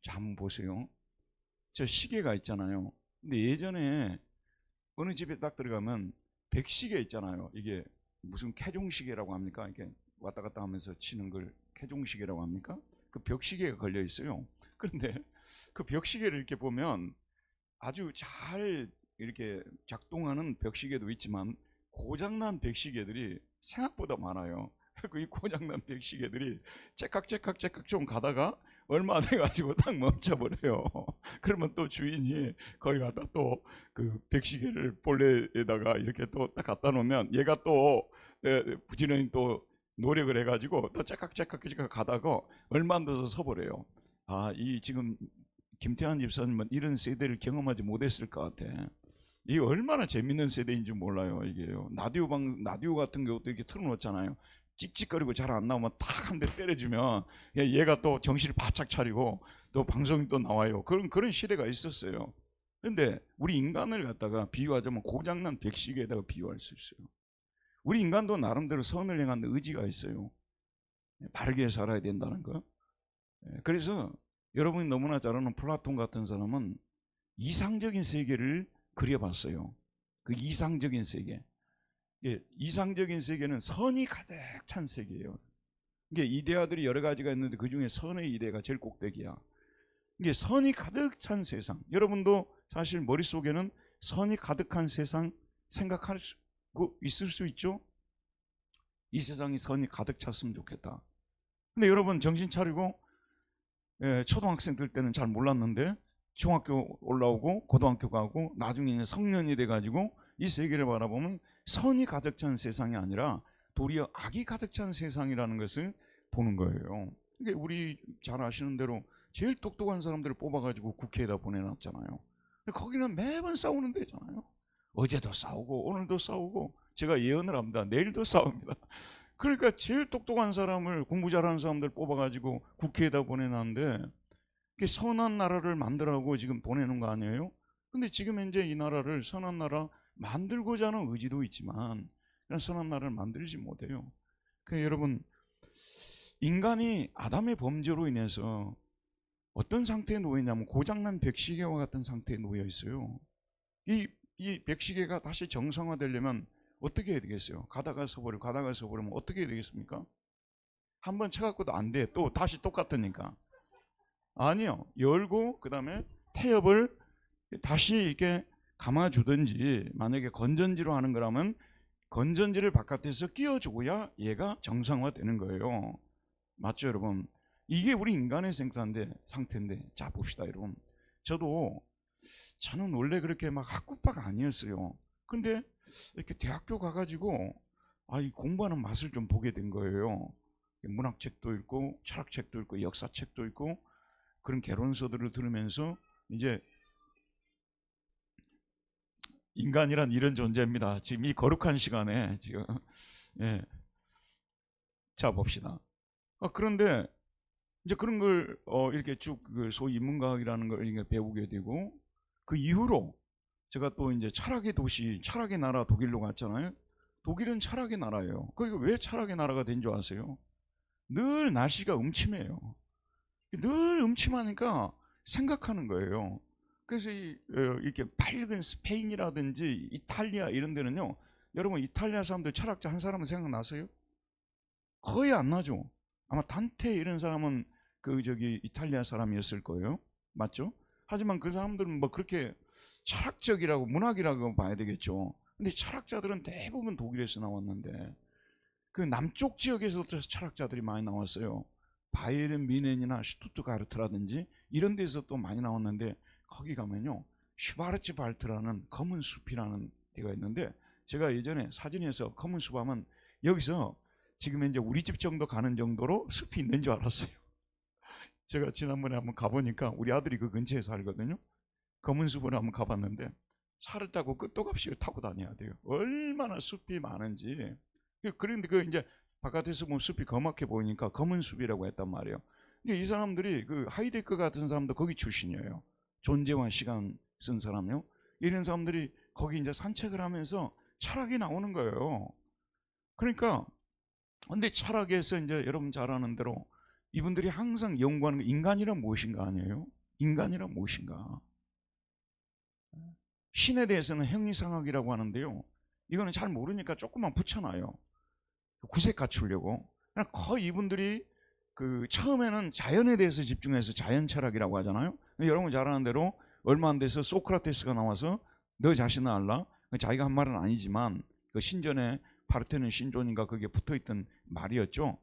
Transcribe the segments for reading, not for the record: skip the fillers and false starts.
자, 한번 보세요. 저 시계가 있잖아요. 근데 예전에 어느 집에 딱 들어가면 백시계 있잖아요. 이게 무슨 캐종시계라고 합니까? 이게 왔다 갔다 하면서 치는 걸 캐종시계라고 합니까? 그 벽시계가 걸려 있어요. 그런데 그 벽시계를 이렇게 보면 아주 잘 이렇게 작동하는 벽시계도 있지만 고장난 벽시계들이 생각보다 많아요. 그 이 고장난 벽시계들이 째깍째깍째깍 좀 가다가 얼마 돼가지고 딱 멈춰버려요. 그러면 또 주인이 거기 갖다 또 그 벽시계를 본래에다가 이렇게 또 딱 갖다 놓으면 얘가 또 부지런히 또 노력을 해가지고 또 째깍째깍 가다가 얼마 안 돼서 서버려요. 아, 이 지금 김태환 집사님은 이런 세대를 경험하지 못했을 것 같아. 이게 얼마나 재밌는 세대인지 몰라요. 이게요. 라디오 같은 경우도 이렇게 틀어놓잖아요. 찍찍거리고 잘 안 나오면 탁 한 대 때려주면 얘가 또 정신을 바짝 차리고 또 방송이 또 나와요. 그런 시대가 있었어요. 근데 우리 인간을 갖다가 비유하자면 고장난 백시계에다가 비유할 수 있어요. 우리 인간도 나름대로 선을 행하는 의지가 있어요. 바르게 살아야 된다는 거. 그래서 여러분이 너무나 잘 아는 플라톤 같은 사람은 이상적인 세계를 그려봤어요. 그 이상적인 세계. 이상적인 세계는 선이 가득 찬 세계예요. 이게 이데아들이 여러 가지가 있는데 그 중에 선의 이데가 제일 꼭대기야. 이게 선이 가득 찬 세상. 여러분도 사실 머릿속에는 선이 가득한 세상 생각할 수 있을 수 있죠? 이 세상이 선이 가득 찼으면 좋겠다. 근데 여러분 정신 차리고 초등학생 들 때는 잘 몰랐는데 중학교 올라오고 고등학교 가고 나중에 성년이 돼가지고 이 세계를 바라보면 선이 가득 찬 세상이 아니라 도리어 악이 가득 찬 세상이라는 것을 보는 거예요. 이게 우리 잘 아시는 대로 제일 똑똑한 사람들을 뽑아가지고 국회에다 보내놨잖아요. 거기는 매번 싸우는 데잖아요. 어제도 싸우고 오늘도 싸우고 제가 예언을 합니다. 내일도 싸웁니다. 그러니까 제일 똑똑한 사람을 공부 잘하는 사람들 뽑아가지고 국회에다 보내놨는데 선한 나라를 만들라고 지금 보내는 거 아니에요? 근데 지금 현재 이 나라를 선한 나라 만들고자 하는 의지도 있지만 선한 나라를 만들지 못해요. 그러니까 여러분 인간이 아담의 범죄로 인해서 어떤 상태에 놓여 있냐면 고장난 백시계와 같은 상태에 놓여 있어요. 이 백시계가 다시 정상화되려면 어떻게 해야 되겠어요? 가다가 서버리면 어떻게 해야 되겠습니까? 한번 쳐갖고도 안 돼. 또 다시 똑같으니까. 아니요. 열고 그 다음에 태엽을 다시 이렇게 감아주든지 만약에 건전지로 하는 거라면 건전지를 바깥에서 끼워줘야 얘가 정상화되는 거예요. 맞죠 여러분? 이게 우리 인간의 상태인데 자 봅시다 여러분. 저는 원래 그렇게 막 학구파가 아니었어요. 근데 이렇게 대학교 가가지고 이 공부하는 맛을 좀 보게 된 거예요. 문학책도 읽고 철학책도 읽고 역사책도 읽고 그런 개론서들을 들으면서 이제 인간이란 이런 존재입니다. 지금 이 거룩한 시간에 지금 자 봅시다. 그런데 이제 그런 걸 이렇게 쭉 소위 인문과학이라는 걸 이렇게 배우게 되고 그 이후로 제가 또 이제 철학의 도시, 철학의 나라 독일로 갔잖아요. 독일은 철학의 나라예요. 거기가 왜 철학의 나라가 된 줄 아세요? 늘 날씨가 음침해요. 늘 음침하니까 생각하는 거예요. 그래서 이렇게 밝은 스페인이라든지 이탈리아 이런 데는요. 여러분 이탈리아 사람들 철학자 한 사람은 생각나세요? 거의 안 나죠. 아마 단테 이런 사람은 이탈리아 사람이었을 거예요. 맞죠? 하지만 그 사람들은 뭐 그렇게 철학적이라고 문학이라고 봐야 되겠죠. 근데 철학자들은 대부분 독일에서 나왔는데 그 남쪽 지역에서부터 철학자들이 많이 나왔어요. 바이에른 미넨이나 슈투트가르트라든지 이런 데서 또 많이 나왔는데 거기 가면요 슈바르츠발트라는 검은 숲이라는 데가 있는데 제가 예전에 사진에서 검은 숲 하면 여기서 지금 이제 우리 집 정도 가는 정도로 숲이 있는 줄 알았어요. 제가 지난번에 한번 가보니까 우리 아들이 그 근처에 살거든요. 검은 숲을 한번 가봤는데 차를 타고 끝도 없이 타고 다녀야 돼요. 얼마나 숲이 많은지. 그런데 이제 바깥에서 보면 숲이 거맣게 보이니까 검은 숲이라고 했단 말이에요. 이 사람들이 그 하이데크 같은 사람도 거기 출신이에요. 존재와 시간 쓴 사람요. 이런 사람들이 거기 이제 산책을 하면서 철학이 나오는 거예요. 그러니까 근데 철학에서 이제 여러분 잘 아는 대로 이분들이 항상 연구하는 게 인간이란 무엇인가 아니에요? 인간이란 무엇인가? 신에 대해서는 형이상학이라고 하는데요, 이거는 잘 모르니까 조금만 붙여놔요. 구색 갖추려고. 거의 이분들이 처음에는 자연에 대해서 집중해서 자연 철학이라고 하잖아요. 여러분 잘 아는 대로 얼마 안 돼서 소크라테스가 나와서 너 자신을 알라, 자기가 한 말은 아니지만 그 신전에 파르테논 신전인가 거기에 붙어있던 말이었죠.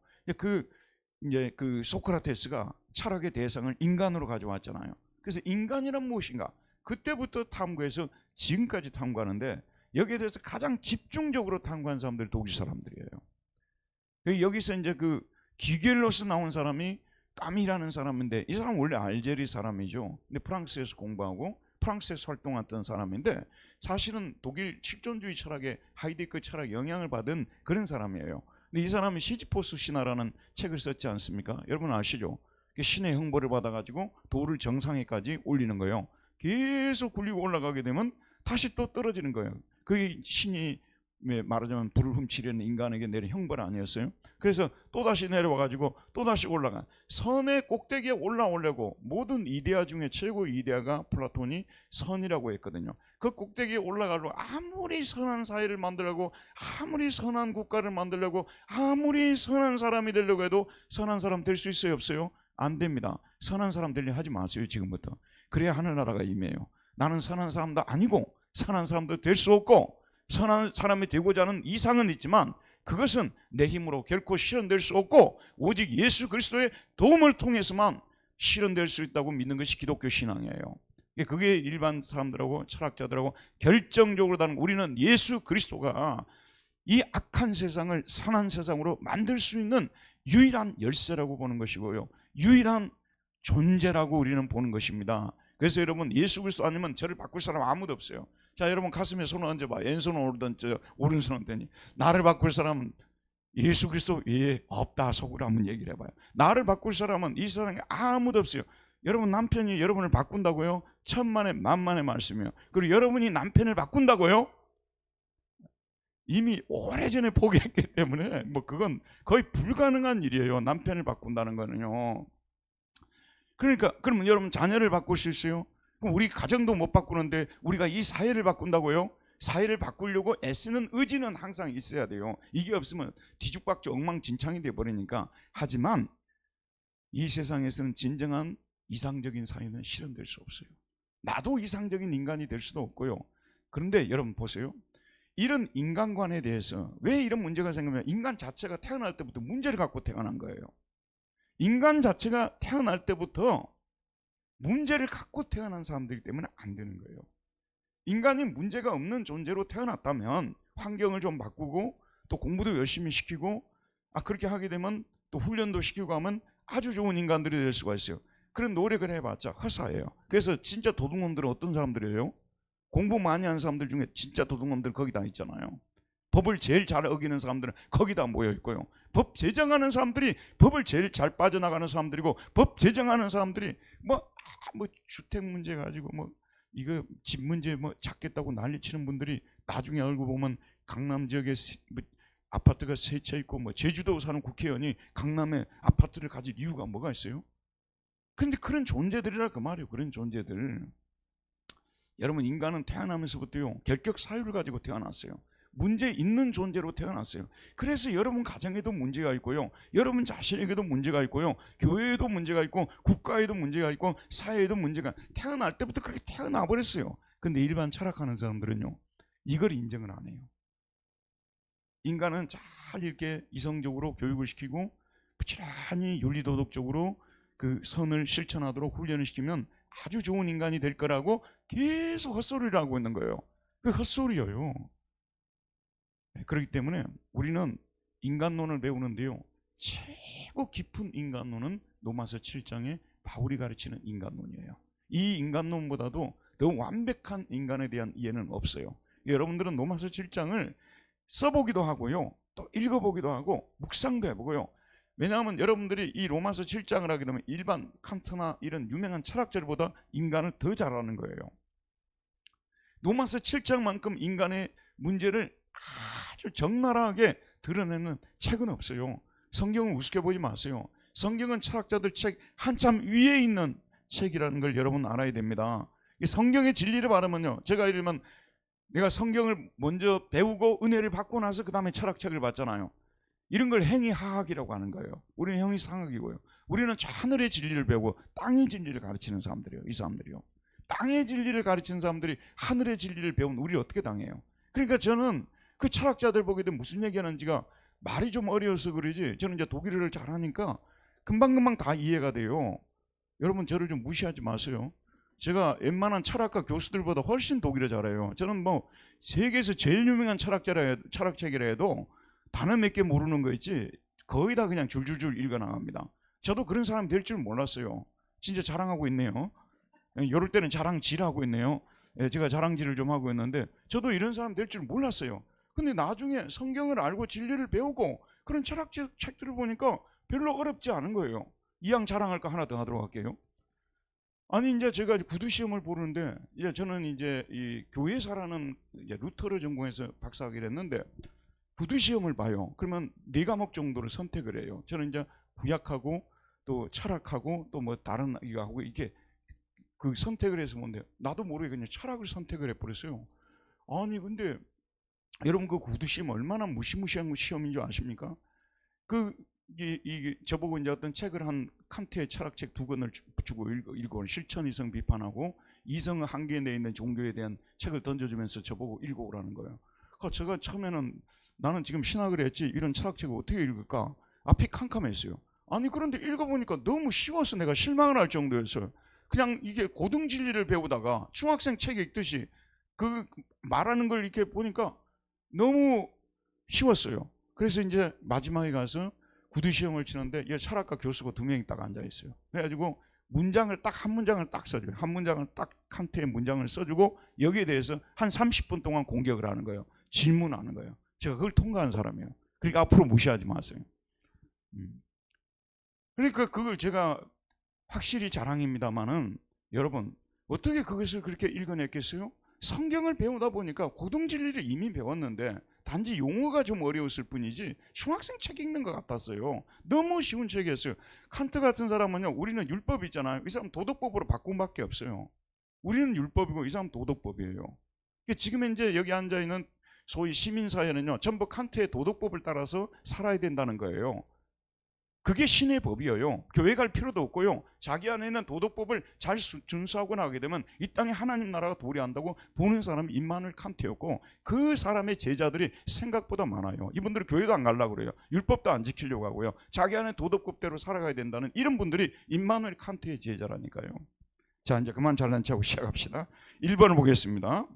이제 그 소크라테스가 철학의 대상을 인간으로 가져왔잖아요. 그래서 인간이란 무엇인가? 그때부터 탐구해서 지금까지 탐구하는데, 여기에 대해서 가장 집중적으로 탐구한 사람들이 독일 사람들이에요. 여기서 이제 기겔로스 나온 사람이 까미라는 사람인데, 이 사람은 원래 알제리 사람이죠. 근데 프랑스에서 공부하고 프랑스에서 활동했던 사람인데, 사실은 독일 실존주의 철학의 하이데거 철학 영향을 받은 그런 사람이에요. 근데 이 사람이 시지포스 신화라는 책을 썼지 않습니까? 여러분 아시죠? 신의 형벌을 받아가지고 돌을 정상에까지 올리는 거예요. 계속 굴리고 올라가게 되면 다시 또 떨어지는 거예요. 그게 신이 말하자면 불을 훔치려는 인간에게 내린 형벌 아니었어요? 그래서 또다시 내려와가지고 또다시 올라가, 선의 꼭대기에 올라오려고, 모든 이데아 중에 최고의 이데아가 플라톤이 선이라고 했거든요. 그 꼭대기에 올라가려고 아무리 선한 사회를 만들려고, 아무리 선한 국가를 만들려고, 아무리 선한 사람이 되려고 해도 선한 사람 될 수 있어요, 없어요? 안 됩니다. 선한 사람 되려 하지 마세요, 지금부터. 그래야 하늘나라가 임해요. 나는 선한 사람도 아니고 선한 사람도 될 수 없고, 선한 사람이 되고자 하는 이상은 있지만 그것은 내 힘으로 결코 실현될 수 없고, 오직 예수 그리스도의 도움을 통해서만 실현될 수 있다고 믿는 것이 기독교 신앙이에요. 그게 일반 사람들하고 철학자들하고 결정적으로 다른, 우리는 예수 그리스도가 이 악한 세상을 선한 세상으로 만들 수 있는 유일한 열쇠라고 보는 것이고요, 유일한 존재라고 우리는 보는 것입니다. 그래서 여러분, 예수 그리스도 아니면 저를 바꿀 사람 아무도 없어요. 자, 여러분 가슴에 손을 얹어봐. 왼손은 오르든 오른손은 되니. 나를 바꿀 사람은 예수 그리스도 외에 없다 속으로 한번 얘기를 해봐요. 나를 바꿀 사람은 이 세상에 아무도 없어요. 여러분 남편이 여러분을 바꾼다고요? 천만에 만만의 말씀이에요. 그리고 여러분이 남편을 바꾼다고요? 이미 오래전에 포기했기 때문에 그건 거의 불가능한 일이에요. 남편을 바꾼다는 거는요. 그러니까 그러면 여러분 자녀를 바꿀 수 있어요? 그럼 우리 가정도 못 바꾸는데 우리가 이 사회를 바꾼다고요? 사회를 바꾸려고 애쓰는 의지는 항상 있어야 돼요. 이게 없으면 뒤죽박죽 엉망진창이 돼버리니까. 하지만 이 세상에서는 진정한 이상적인 사회는 실현될 수 없어요. 나도 이상적인 인간이 될 수도 없고요. 그런데 여러분 보세요. 이런 인간관에 대해서 왜 이런 문제가 생기면, 인간 자체가 태어날 때부터 문제를 갖고 태어난 거예요. 인간 자체가 태어날 때부터 문제를 갖고 태어난 사람들이기 때문에 안 되는 거예요. 인간이 문제가 없는 존재로 태어났다면 환경을 좀 바꾸고 또 공부도 열심히 시키고 그렇게 하게 되면 또 훈련도 시키고 하면 아주 좋은 인간들이 될 수가 있어요. 그런 노력을 해봤자 허사예요. 그래서 진짜 도둑놈들은 어떤 사람들이에요? 공부 많이 하는 사람들 중에 진짜 도둑놈들 거기다 있잖아요. 법을 제일 잘 어기는 사람들은 거기다 모여 있고요. 법 제정하는 사람들이 법을 제일 잘 빠져나가는 사람들이고, 법 제정하는 사람들이 주택 문제 가지고 이거 집 문제 찾겠다고 난리치는 분들이 나중에 알고 보면 강남 지역에 아파트가 세 채 있고 제주도 사는 국회의원이 강남에 아파트를 가질 이유가 뭐가 있어요? 근데 그런 존재들이라 그 말이에요. 그런 존재들. 여러분 인간은 태어나면서부터요 결격 사유를 가지고 태어났어요. 문제 있는 존재로 태어났어요. 그래서 여러분 가정에도 문제가 있고요, 여러분 자신에게도 문제가 있고요, 교회에도 문제가 있고, 국가에도 문제가 있고, 사회에도 문제가, 태어날 때부터 그렇게 태어나 버렸어요. 근데 일반 철학하는 사람들은요 이걸 인정을 안 해요. 인간은 잘 이렇게 이성적으로 교육을 시키고 부지런히 윤리도덕적으로 그 선을 실천하도록 훈련을 시키면 아주 좋은 인간이 될 거라고 계속 헛소리를 하고 있는 거예요. 그 헛소리예요. 그렇기 때문에 우리는 인간론을 배우는데요, 최고 깊은 인간론은 로마서 7장에 바울이 가르치는 인간론이에요. 이 인간론보다도 더 완벽한 인간에 대한 이해는 없어요. 여러분들은 로마서 7장을 써보기도 하고요, 또 읽어보기도 하고 묵상도 해보고요. 왜냐하면 여러분들이 이 로마서 7장을 하게 되면 일반 칸트나 이런 유명한 철학자들보다 인간을 더 잘 아는 거예요. 로마서 7장만큼 인간의 문제를 아주 적나라하게 드러내는 책은 없어요. 성경을 우습게 보지 마세요. 성경은 철학자들 책 한참 위에 있는 책이라는 걸 여러분 알아야 됩니다. 이 성경의 진리를 바르면요, 제가 이러면 내가 성경을 먼저 배우고 은혜를 받고 나서 그 다음에 철학책을 봤잖아요. 이런 걸 행위하학이라고 하는 거예요. 우리는 형이상학이고요. 우리는 저 하늘의 진리를 배우고 땅의 진리를 가르치는 사람들이에요. 이 사람들이요. 땅의 진리를 가르치는 사람들이 하늘의 진리를 배우면 우리 어떻게 당해요? 그러니까 저는 그 철학자들 보게 되면 무슨 얘기하는지가 말이 좀 어려워서 그러지, 저는 이제 독일어를 잘하니까 금방금방 다 이해가 돼요. 여러분 저를 좀 무시하지 마세요. 제가 웬만한 철학가 교수들보다 훨씬 독일어 잘해요. 저는 뭐 세계에서 제일 유명한 철학책이라 해도 단어 몇 개 모르는 거 있지 거의 다 그냥 줄줄줄 읽어 나갑니다. 저도 그런 사람 될 줄 몰랐어요. 진짜 자랑하고 있네요. 이럴 때는 자랑질하고 있네요. 제가 자랑질을 좀 하고 있는데 저도 이런 사람 될 줄 몰랐어요. 근데 나중에 성경을 알고 진리를 배우고 그런 철학책들을 보니까 별로 어렵지 않은 거예요. 이왕 자랑할 거 하나 더 하도록 할게요. 아니 이제 제가 구두 시험을 보는데 이제 저는 이제 이 교회사라는 이제 루터를 전공해서 박사학위를 했는데 구두 시험을 봐요. 그러면 4과목 정도를 선택을 해요. 저는 이제 구약하고 또 철학하고 또 뭐 다른 이거 하고 이게 그 선택을 해서 뭔데 나도 모르게 그냥 철학을 선택을 해버렸어요. 아니 근데 여러분 그 구두 시험 얼마나 무시무시한 시험인 줄 아십니까? 이 저보고 이제 어떤 책을 한 칸트의 철학책 2권을 주고 읽어 실천 이성 비판하고 이성의 한계에 내 있는 종교에 대한 책을 던져주면서 저보고 읽어오라는 거예요. 그러니까 제가 처음에는 나는 지금 신학을 했지 이런 철학책을 어떻게 읽을까 앞이 캄캄했어요. 아니 그런데 읽어보니까 너무 쉬워서 내가 실망을 할 정도였어요. 그냥 이게 고등 진리를 배우다가 중학생 책 읽듯이 그 말하는 걸 이렇게 보니까 너무 쉬웠어요. 그래서 이제 마지막에 가서 구두 시험을 치는데 이 철학과 교수가 2명이 딱 앉아 있어요. 그래가지고 문장을 딱 한 문장을 딱 써줘요. 한 문장을 딱 칸트의 문장을 써주고 여기에 대해서 한 30분 동안 공격을 하는 거예요. 질문하는 거예요. 제가 그걸 통과한 사람이에요. 그러니까 앞으로 무시하지 마세요. 그러니까 그걸 제가 확실히 자랑입니다만은 여러분 어떻게 그것을 그렇게 읽어냈겠어요? 성경을 배우다 보니까 고등 진리를 이미 배웠는데 단지 용어가 좀 어려웠을 뿐이지 중학생 책 읽는 것 같았어요. 너무 쉬운 책이었어요. 칸트 같은 사람은요, 우리는 율법 있잖아요. 이 사람 도덕법으로 바꾼 밖에 없어요. 우리는 율법이고 이 사람 도덕법이에요. 지금 이제 여기 앉아있는 소위 시민사회는요 전부 칸트의 도덕법을 따라서 살아야 된다는 거예요. 그게 신의 법이에요. 교회 갈 필요도 없고요. 자기 안에 있는 도덕법을 잘 준수하고 나가게 되면 이 땅에 하나님 나라가 도래한다고 보는 사람이 임마누엘 칸트였고 그 사람의 제자들이 생각보다 많아요. 이분들은 교회도 안 가려고 그래요. 율법도 안 지키려고 하고요. 자기 안에 도덕법대로 살아가야 된다는 이런 분들이 임마누엘 칸트의 제자라니까요. 자 이제 그만 잘난 척하고 시작합시다. 1번을 보겠습니다.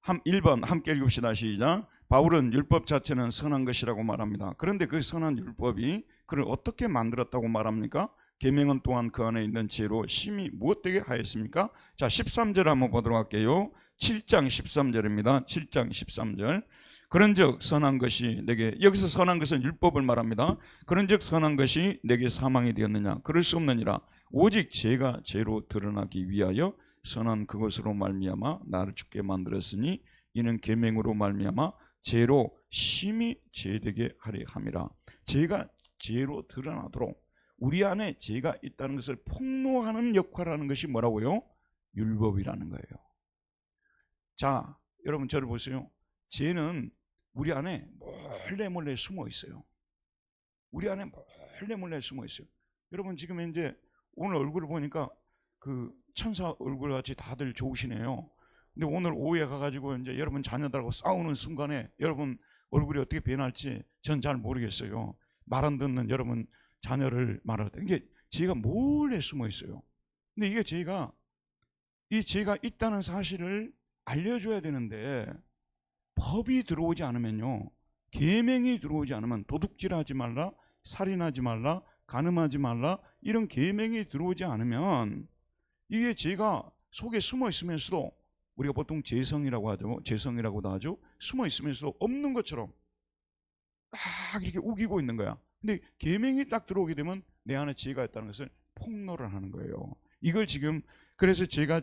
1번 함께 읽읍시다. 시작. 바울은 율법 자체는 선한 것이라고 말합니다. 그런데 그 선한 율법이 그를 어떻게 만들었다고 말합니까? 계명은 또한 그 안에 있는 지혜로 심히 무엇되게 하였습니까? 자 13절 한번 보도록 할게요. 7장 13절입니다. 7장 13절. 그런즉 선한 것이 내게, 여기서 선한 것은 율법을 말합니다. 그런즉 선한 것이 내게 사망이 되었느냐? 그럴 수 없느니라. 오직 죄가 죄로 드러나기 위하여 선한 그것으로 말미암아 나를 죽게 만들었으니 이는 계명으로 말미암아 죄로 심히 죄되게 하려 함이라. 죄가 죄로 드러나도록 우리 안에 죄가 있다는 것을 폭로하는 역할을 하는 것이 뭐라고요? 율법이라는 거예요. 자 여러분 저를 보세요. 죄는 우리 안에 몰래 숨어 있어요. 우리 안에 몰래 숨어 있어요. 여러분 지금 이제 오늘 얼굴을 보니까 그 천사 얼굴 같이 다들 좋으시네요. 근데 오늘 오후에 가가지고 이제 여러분 자녀들하고 싸우는 순간에 여러분 얼굴이 어떻게 변할지 전 잘 모르겠어요. 말 안 듣는 여러분 자녀를 말할 때 이게 죄가 몰래 숨어 있어요. 근데 이게 죄가 있다는 사실을 알려줘야 되는데 법이 들어오지 않으면요, 계명이 들어오지 않으면 도둑질하지 말라, 살인하지 말라, 간음하지 말라 이런 계명이 들어오지 않으면 이게 죄가 속에 숨어 있으면서도 우리가 보통 죄성이라고 하죠. 죄성이라고도 하죠. 숨어 있으면서도 없는 것처럼 딱 이렇게 우기고 있는 거야. 근데 계명이 딱 들어오게 되면 내 안에 죄가 있다는 것을 폭로를 하는 거예요. 이걸 지금 그래서 제가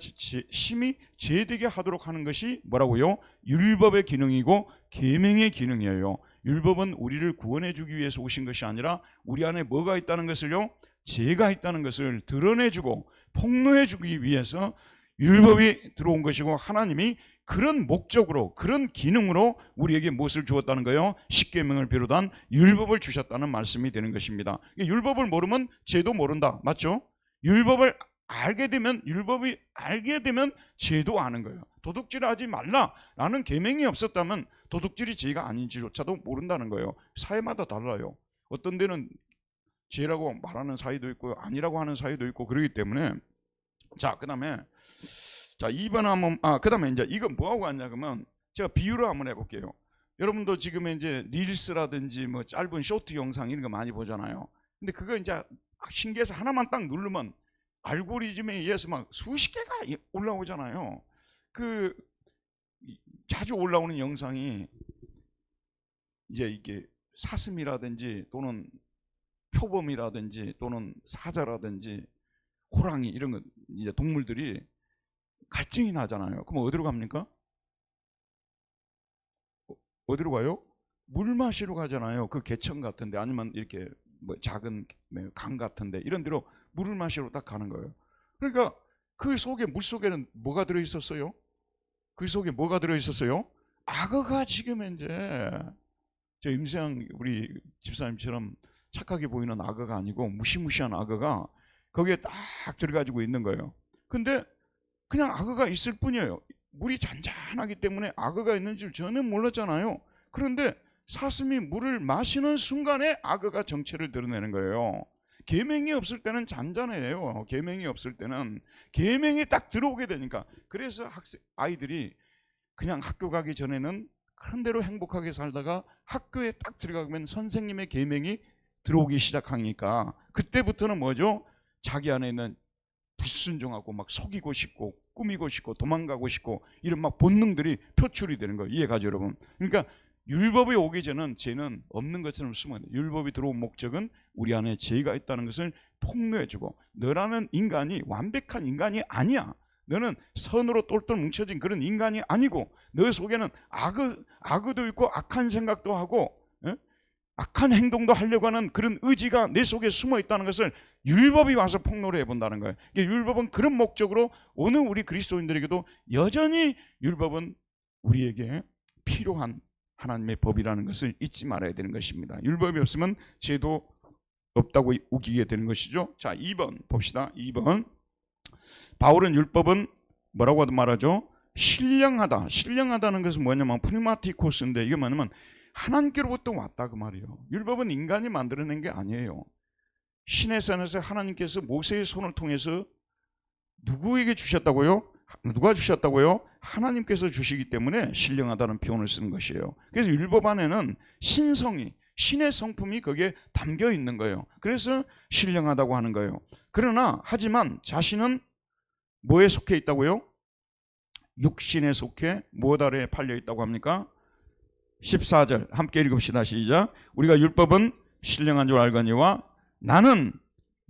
심히 죄되게 하도록 하는 것이 뭐라고요? 율법의 기능이고 계명의 기능이에요. 율법은 우리를 구원해 주기 위해서 오신 것이 아니라 우리 안에 뭐가 있다는 것을요? 죄가 있다는 것을 드러내주고 폭로해주기 위해서 율법이 들어온 것이고, 하나님이 그런 목적으로, 그런 기능으로 우리에게 무엇을 주었다는 거예요? 십계명을 비롯한 율법을 주셨다는 말씀이 되는 것입니다. 율법을 모르면 죄도 모른다, 맞죠? 율법이 알게 되면 죄도 아는 거예요. 도둑질하지 말라라는 계명이 없었다면 도둑질이 죄가 아닌지조차도 모른다는 거예요. 사회마다 달라요. 어떤 데는 죄라고 말하는 사회도 있고 아니라고 하는 사회도 있고 그러기 때문에. 자, 그다음에 2번 한번, 그다음에 이제 이건 뭐하고 왔냐 그러면, 제가 비유를 한번 해볼게요. 여러분도 지금 이제 릴스라든지 뭐 짧은 쇼트 영상 이런 거 많이 보잖아요. 근데 그거 이제 신기해서 하나만 딱 누르면 알고리즘에 의해서 막 수십 개가 올라오잖아요. 그 자주 올라오는 영상이 이제 이게 사슴이라든지 또는 표범이라든지 또는 사자라든지 호랑이 이런 거 이제 동물들이 갈증이 나잖아요. 그럼 어디로 갑니까? 어디로 가요? 물 마시러 가잖아요. 그 개천 같은데, 아니면 이렇게 뭐 작은 강 같은데 이런 데로 물을 마시러 딱 가는 거예요. 그러니까 그 속에, 물 속에는 뭐가 들어 있었어요? 그 속에 뭐가 들어 있었어요? 악어가 지금 이제 저 임세양 우리 집사님처럼 착하게 보이는 악어가 아니고 무시무시한 악어가 거기에 딱 들어가지고 있는 거예요. 근데 그냥 악어가 있을 뿐이에요. 물이 잔잔하기 때문에 악어가 있는 줄 저는 몰랐잖아요. 그런데 사슴이 물을 마시는 순간에 악어가 정체를 드러내는 거예요. 계명이 없을 때는 잔잔해요. 계명이 없을 때는. 계명이 딱 들어오게 되니까. 그래서 아이들이 그냥 학교 가기 전에는 그런 대로 행복하게 살다가 학교에 딱 들어가면 선생님의 계명이 들어오기 시작하니까 그때부터는 뭐죠? 자기 안에 있는 불순종하고 막 속이고 싶고 꾸미고 싶고 도망가고 싶고 이런 막 본능들이 표출이 되는 거예요. 이해가죠, 여러분? 그러니까 율법이 오기 전은 죄는 없는 것처럼 숨어야 돼요. 율법이 들어온 목적은 우리 안에 죄가 있다는 것을 폭로해주고, 너라는 인간이 완벽한 인간이 아니야. 너는 선으로 똘똘 뭉쳐진 그런 인간이 아니고 너 속에는 악의도 있고 악한 생각도 하고 악한 행동도 하려고 하는 그런 의지가 내 속에 숨어 있다는 것을 율법이 와서 폭로를 해본다는 거예요. 율법은 그런 목적으로 오늘 우리 그리스도인들에게도 여전히 율법은 우리에게 필요한 하나님의 법이라는 것을 잊지 말아야 되는 것입니다. 율법이 없으면 죄도 없다고 우기게 되는 것이죠. 자, 2번 봅시다. 2번. 바울은 율법은 뭐라고 말하죠? 신령하다. 신령하다는 것은 뭐냐면 프니마티코스인데, 이게 뭐냐면 하나님께로부터 왔다 그 말이에요. 율법은 인간이 만들어낸 게 아니에요. 신의 산에서 하나님께서 모세의 손을 통해서 누구에게 주셨다고요? 누가 주셨다고요? 하나님께서 주시기 때문에 신령하다는 표현을 쓰는 것이에요. 그래서 율법 안에는 신성이, 신의 성품이 거기에 담겨 있는 거예요. 그래서 신령하다고 하는 거예요. 그러나 하지만 자신은 뭐에 속해 있다고요? 육신에 속해 무엇 아래에 팔려 있다고 합니까? 14절 함께 읽읍시다. 시작. 우리가 율법은 신령한 줄 알거니와 나는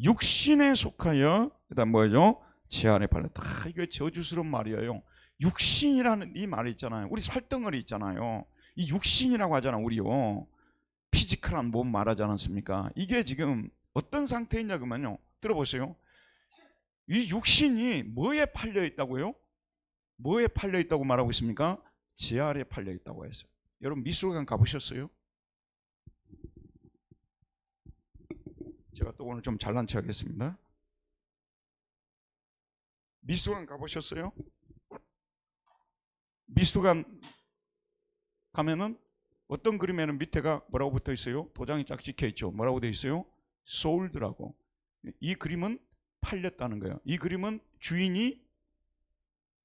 육신에 속하여, 그다음 뭐죠? 제 아래 팔렸다. 이게 저주스러운 말이에요. 육신이라는 이 말이 있잖아요. 우리 살덩어리 있잖아요. 이 육신이라고 하잖아, 우리요. 피지컬한 몸 말하지 않았습니까? 이게 지금 어떤 상태이냐 그러면요, 들어보세요. 이 육신이 뭐에 팔려 있다고요? 뭐에 팔려 있다고 말하고 있습니까? 제 아래 팔려 있다고 했어요. 여러분 미술관 가보셨어요? 제가 또 오늘 좀 잘난 체 하겠습니다. 미술관 가보셨어요? 미술관 가면은 어떤 그림에는 밑에가 뭐라고 붙어 있어요? 도장이 쫙 찍혀 있죠. 뭐라고 되어 있어요? sold라고. 이 그림은 팔렸다는 거예요. 이 그림은 주인이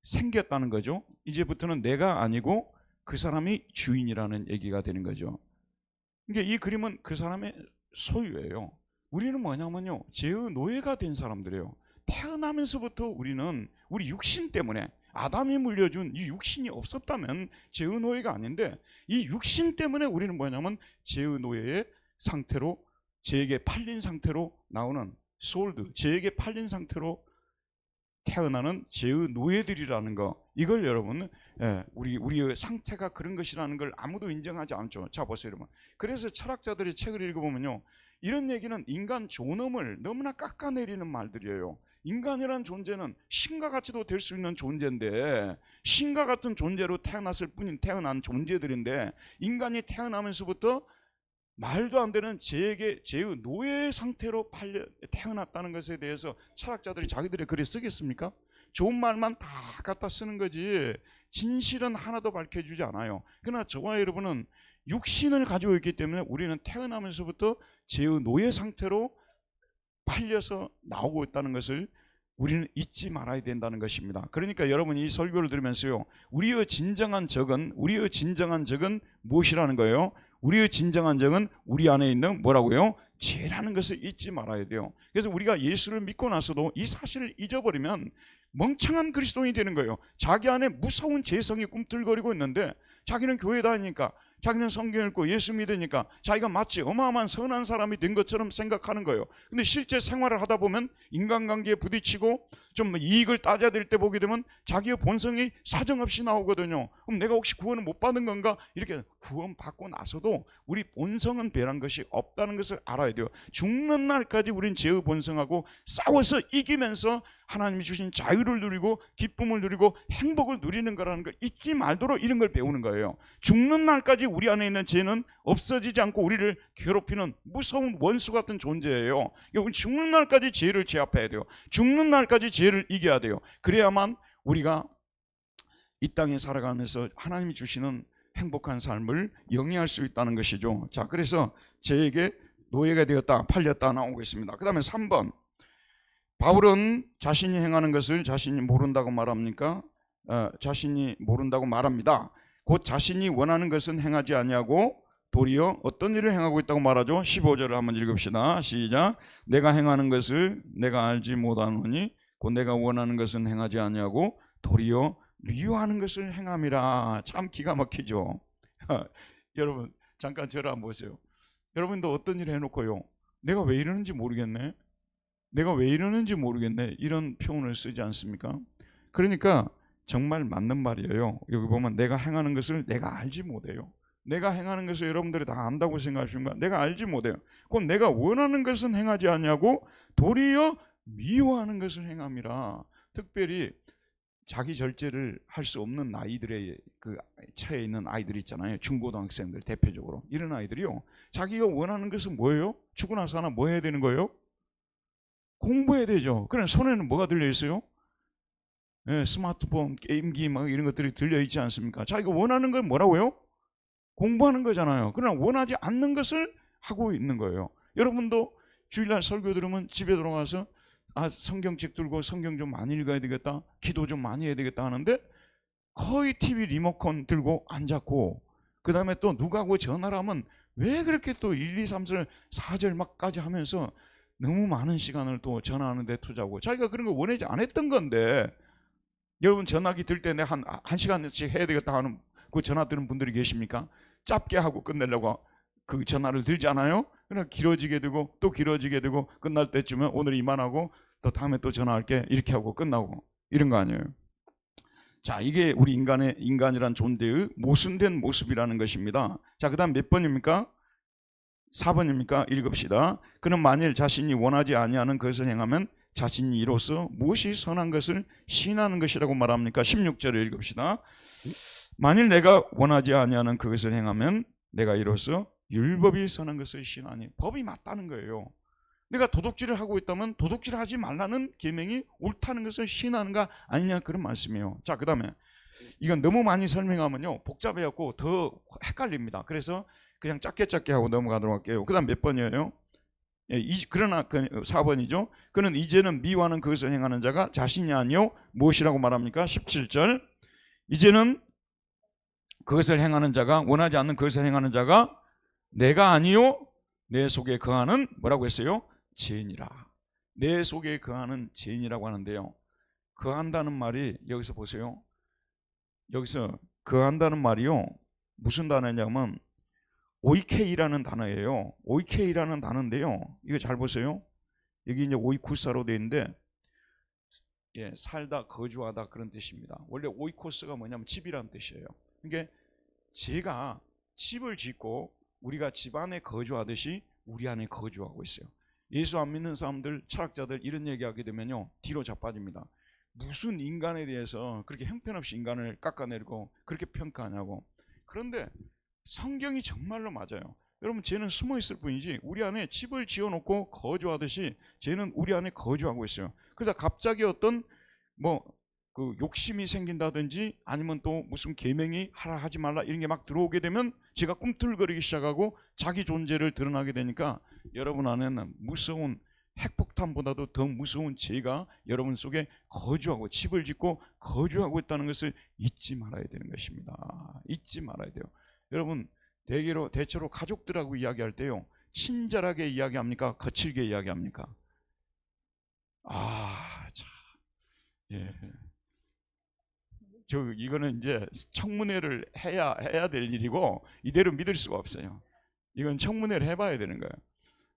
생겼다는 거죠. 이제부터는 내가 아니고 그 사람이 주인이라는 얘기가 되는 거죠. 그러니까 이 그림은 그 사람의 소유예요. 우리는 뭐냐면요, 죄의 노예가 된 사람들이에요. 태어나면서부터 우리는 우리 육신 때문에, 아담이 물려준 이 육신이 없었다면 죄의 노예가 아닌데, 이 육신 때문에 우리는 뭐냐면 죄의 노예의 상태로, 죄에게 팔린 상태로 나오는 솔드, 죄에게 팔린 상태로 태어나는 죄의 노예들이라는 거, 이걸 여러분, 우리의 상태가 그런 것이라는 걸 아무도 인정하지 않죠. 자, 보세요, 여러분. 그래서 철학자들의 책을 읽어보면요, 이런 얘기는 인간 존엄을 너무나 깎아내리는 말들이에요. 인간이란 존재는 신과 같이도 될 수 있는 존재인데, 신과 같은 존재로 태어났을 뿐인 태어난 존재들인데, 인간이 태어나면서부터 말도 안 되는 죄의 노예 상태로 태어났다는 것에 대해서 철학자들이 자기들의 글에 쓰겠습니까? 좋은 말만 다 갖다 쓰는 거지 진실은 하나도 밝혀주지 않아요. 그러나 저와 여러분은 육신을 가지고 있기 때문에 우리는 태어나면서부터 죄의 노예 상태로 팔려서 나오고 있다는 것을 우리는 잊지 말아야 된다는 것입니다. 그러니까 여러분이 이 설교를 들으면서요, 우리의 진정한 적은 무엇이라는 거예요? 우리의 진정한 적은 우리 안에 있는 뭐라고요? 죄라는 것을 잊지 말아야 돼요. 그래서 우리가 예수를 믿고 나서도 이 사실을 잊어버리면 멍청한 그리스도인이 되는 거예요. 자기 안에 무서운 죄성이 꿈틀거리고 있는데, 자기는 교회 다니니까, 자기는 성경 읽고 예수 믿으니까 자기가 마치 어마어마한 선한 사람이 된 것처럼 생각하는 거예요. 근데 실제 생활을 하다 보면 인간관계에 부딪히고 좀 이익을 따져야 될 때 보게 되면 자기의 본성이 사정없이 나오거든요. 그럼 내가 혹시 구원을 못 받은 건가? 이렇게 구원 받고 나서도 우리 본성은 변한 것이 없다는 것을 알아야 돼요. 죽는 날까지 우린 죄의 본성하고 싸워서 이기면서 하나님이 주신 자유를 누리고 기쁨을 누리고 행복을 누리는 거라는 걸 잊지 말도록 이런 걸 배우는 거예요. 죽는 날까지 우리 안에 있는 죄는 없어지지 않고 우리를 괴롭히는 무서운 원수 같은 존재예요. 우리 죽는 날까지 죄를 제압해야 돼요. 죽는 날까지 죄를 이겨야 돼요. 그래야만 우리가 이 땅에 살아가면서 하나님이 주시는 행복한 삶을 영위할 수 있다는 것이죠. 자, 그래서 죄에게 노예가 되었다, 팔렸다 나오고 있습니다. 그 다음에 3번, 바울은 자신이 행하는 것을 자신이 모른다고 말합니까? 자신이 모른다고 말합니다. 곧 자신이 원하는 것은 행하지 아니하고 도리어 어떤 일을 행하고 있다고 말하죠? 15절을 한번 읽읍시다. 시작. 내가 행하는 것을 내가 알지 못하노니 곧 내가 원하는 것은 행하지 아니하고 도리어 미워하는 것을 행함이라. 참 기가 막히죠. 여러분 잠깐 저를 한번 보세요. 여러분도 어떤 일을 해놓고요, 내가 왜 이러는지 모르겠네, 이런 표현을 쓰지 않습니까? 그러니까 정말 맞는 말이에요. 여기 보면 내가 행하는 것을 내가 알지 못해요. 내가 행하는 것을 여러분들이 다 안다고 생각하십니까? 내가 알지 못해요. 그럼 내가 원하는 것은 행하지 않냐고 도리어 미워하는 것을 행함이라. 특별히 자기 절제를 할 수 없는 아이들의 그 처해 있는 아이들 있잖아요. 중고등학생들 대표적으로 이런 아이들이요, 자기가 원하는 것은 뭐예요? 죽고 나서 하나 뭐 해야 되는 거예요? 공부해야 되죠. 그럼 손에는 뭐가 들려 있어요? 네, 스마트폰, 게임기 막 이런 것들이 들려 있지 않습니까? 자기가 원하는 건 뭐라고요? 공부하는 거잖아요. 그러나 원하지 않는 것을 하고 있는 거예요. 여러분도 주일날 설교 들으면 집에 들어가서 성경책 들고 성경 좀 많이 읽어야 되겠다, 기도 좀 많이 해야 되겠다 하는데 거의 TV 리모컨 들고 앉았고, 그 다음에 또 누가하고 전화를 하면 왜 그렇게 또 1, 2, 3, 4절 막까지 하면서 너무 많은 시간을 또 전화하는 데 투자하고, 자기가 그런 거 원하지 않았던 건데, 여러분 전화기 들 때 내가 한 시간씩 해야 되겠다 하는 그 전화 드는 분들이 계십니까? 짧게 하고 끝내려고 그 전화를 들지 않아요? 그냥 길어지게 되고 또 길어지게 되고 끝날 때쯤에 오늘 이만하고 또 다음에 또 전화할게 이렇게 하고 끝나고 이런 거 아니에요. 자, 이게 우리 인간이란 존재의 모순된 모습이라는 것입니다. 자, 그 다음 몇 번입니까? 4번입니까? 읽읍시다. 그는 만일 자신이 원하지 아니하는 것을 행하면 자신이 이로써 무엇이 선한 것을 시인하는 것이라고 말합니까? 16절을 읽읍시다. 만일 내가 원하지 아니하는 그것을 행하면 내가 이로써 율법이 선한 것을 시인하니, 법이 맞다는 거예요. 내가 도둑질을 하고 있다면 도둑질을 하지 말라는 계명이 옳다는 것을 시인하는가 아니냐, 그런 말씀이에요. 자, 그 다음에 이건 너무 많이 설명하면요 복잡해갖고 더 헷갈립니다. 그래서 그냥 짧게 하고 넘어가도록 할게요. 그 다음 몇 번이에요? 그러나 4번이죠. 그는 이제는 미워하는 그것을 행하는 자가 자신이 아니요 무엇이라고 말합니까? 17절. 이제는 그것을 행하는 자가, 원하지 않는 그것을 행하는 자가 내가 아니요 내 속에 거하는 뭐라고 했어요? 죄인이라. 내 속에 거하는 죄인이라고 하는데요, 거한다는 말이 여기서 보세요. 여기서 거한다는 말이요 무슨 단어냐면 오이케이라는 단어예요. 오이케이라는 단어인데요, 이거 잘 보세요. 여기 이제 오이쿠사로 되어 있는데, 살다, 거주하다 그런 뜻입니다. 원래 오이코스가 뭐냐면 집이라는 뜻이에요. 그러니까 제가 집을 짓고 우리가 집 안에 거주하듯이 우리 안에 거주하고 있어요. 예수 안 믿는 사람들, 철학자들 이런 얘기하게 되면요 뒤로 자빠집니다. 무슨 인간에 대해서 그렇게 형편없이 인간을 깎아내리고 그렇게 평가하냐고. 그런데 성경이 정말로 맞아요. 여러분, 죄는 숨어 있을 뿐이지 우리 안에 집을 지어놓고 거주하듯이 죄는 우리 안에 거주하고 있어요. 그러다 갑자기 어떤 그 욕심이 생긴다든지 아니면 또 무슨 계명이 하라 하지 말라 이런 게 막 들어오게 되면 제가 꿈틀거리기 시작하고 자기 존재를 드러나게 되니까 여러분 안에는 무서운 핵폭탄보다도 더 무서운 죄가 여러분 속에 거주하고 집을 짓고 거주하고 있다는 것을 잊지 말아야 되는 것입니다. 잊지 말아야 돼요. 여러분, 대체로 가족들하고 이야기할 때요 친절하게 이야기합니까? 거칠게 이야기합니까? 참, 예. 이거는 이제 청문회를 해야 될 일이고 이대로 믿을 수가 없어요. 이건 청문회를 해봐야 되는 거예요.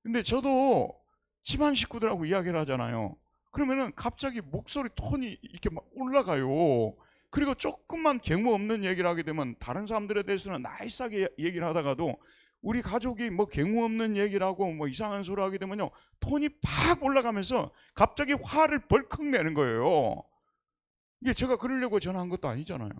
근데 저도 집안 식구들하고 이야기를 하잖아요. 그러면은 갑자기 목소리 톤이 이렇게 막 올라가요. 그리고 조금만 경우 없는 얘기를 하게 되면 다른 사람들에 대해서는 나이스하게 얘기를 하다가도 우리 가족이 경우 없는 얘기를 하고 이상한 소리 하게 되면요 톤이 팍 올라가면서 갑자기 화를 벌컥 내는 거예요. 이게 제가 그러려고 전화한 것도 아니잖아요.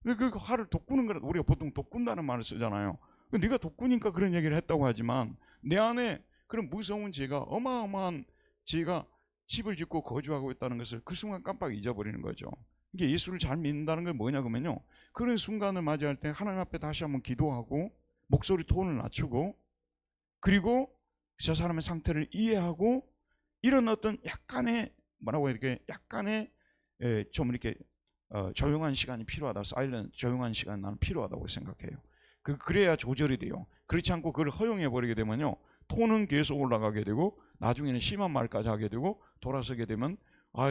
근데 그 화를 돋구는 거라 우리가 보통 돋군다는 말을 쓰잖아요. 네가 돋구니까 그런 얘기를 했다고 하지만 내 안에 그런 무서운 죄가 어마어마한 죄가 집을 짓고 거주하고 있다는 것을 그 순간 깜빡 잊어버리는 거죠. 이게 예수를 잘 믿는다는 건 뭐냐 그러면요 그런 순간을 맞이할 때 하나님 앞에 다시 한번 기도하고 목소리 톤을 낮추고 그리고 저 사람의 상태를 이해하고 이런 어떤 약간의 뭐라고 해야 되게 약간의 좀 이렇게 조용한 시간이 필요하다. 사일런 조용한 시간 나는 필요하다고 생각해요. 그래야 조절이 돼요. 그렇지 않고 그걸 허용해 버리게 되면요 톤은 계속 올라가게 되고 나중에는 심한 말까지 하게 되고 돌아서게 되면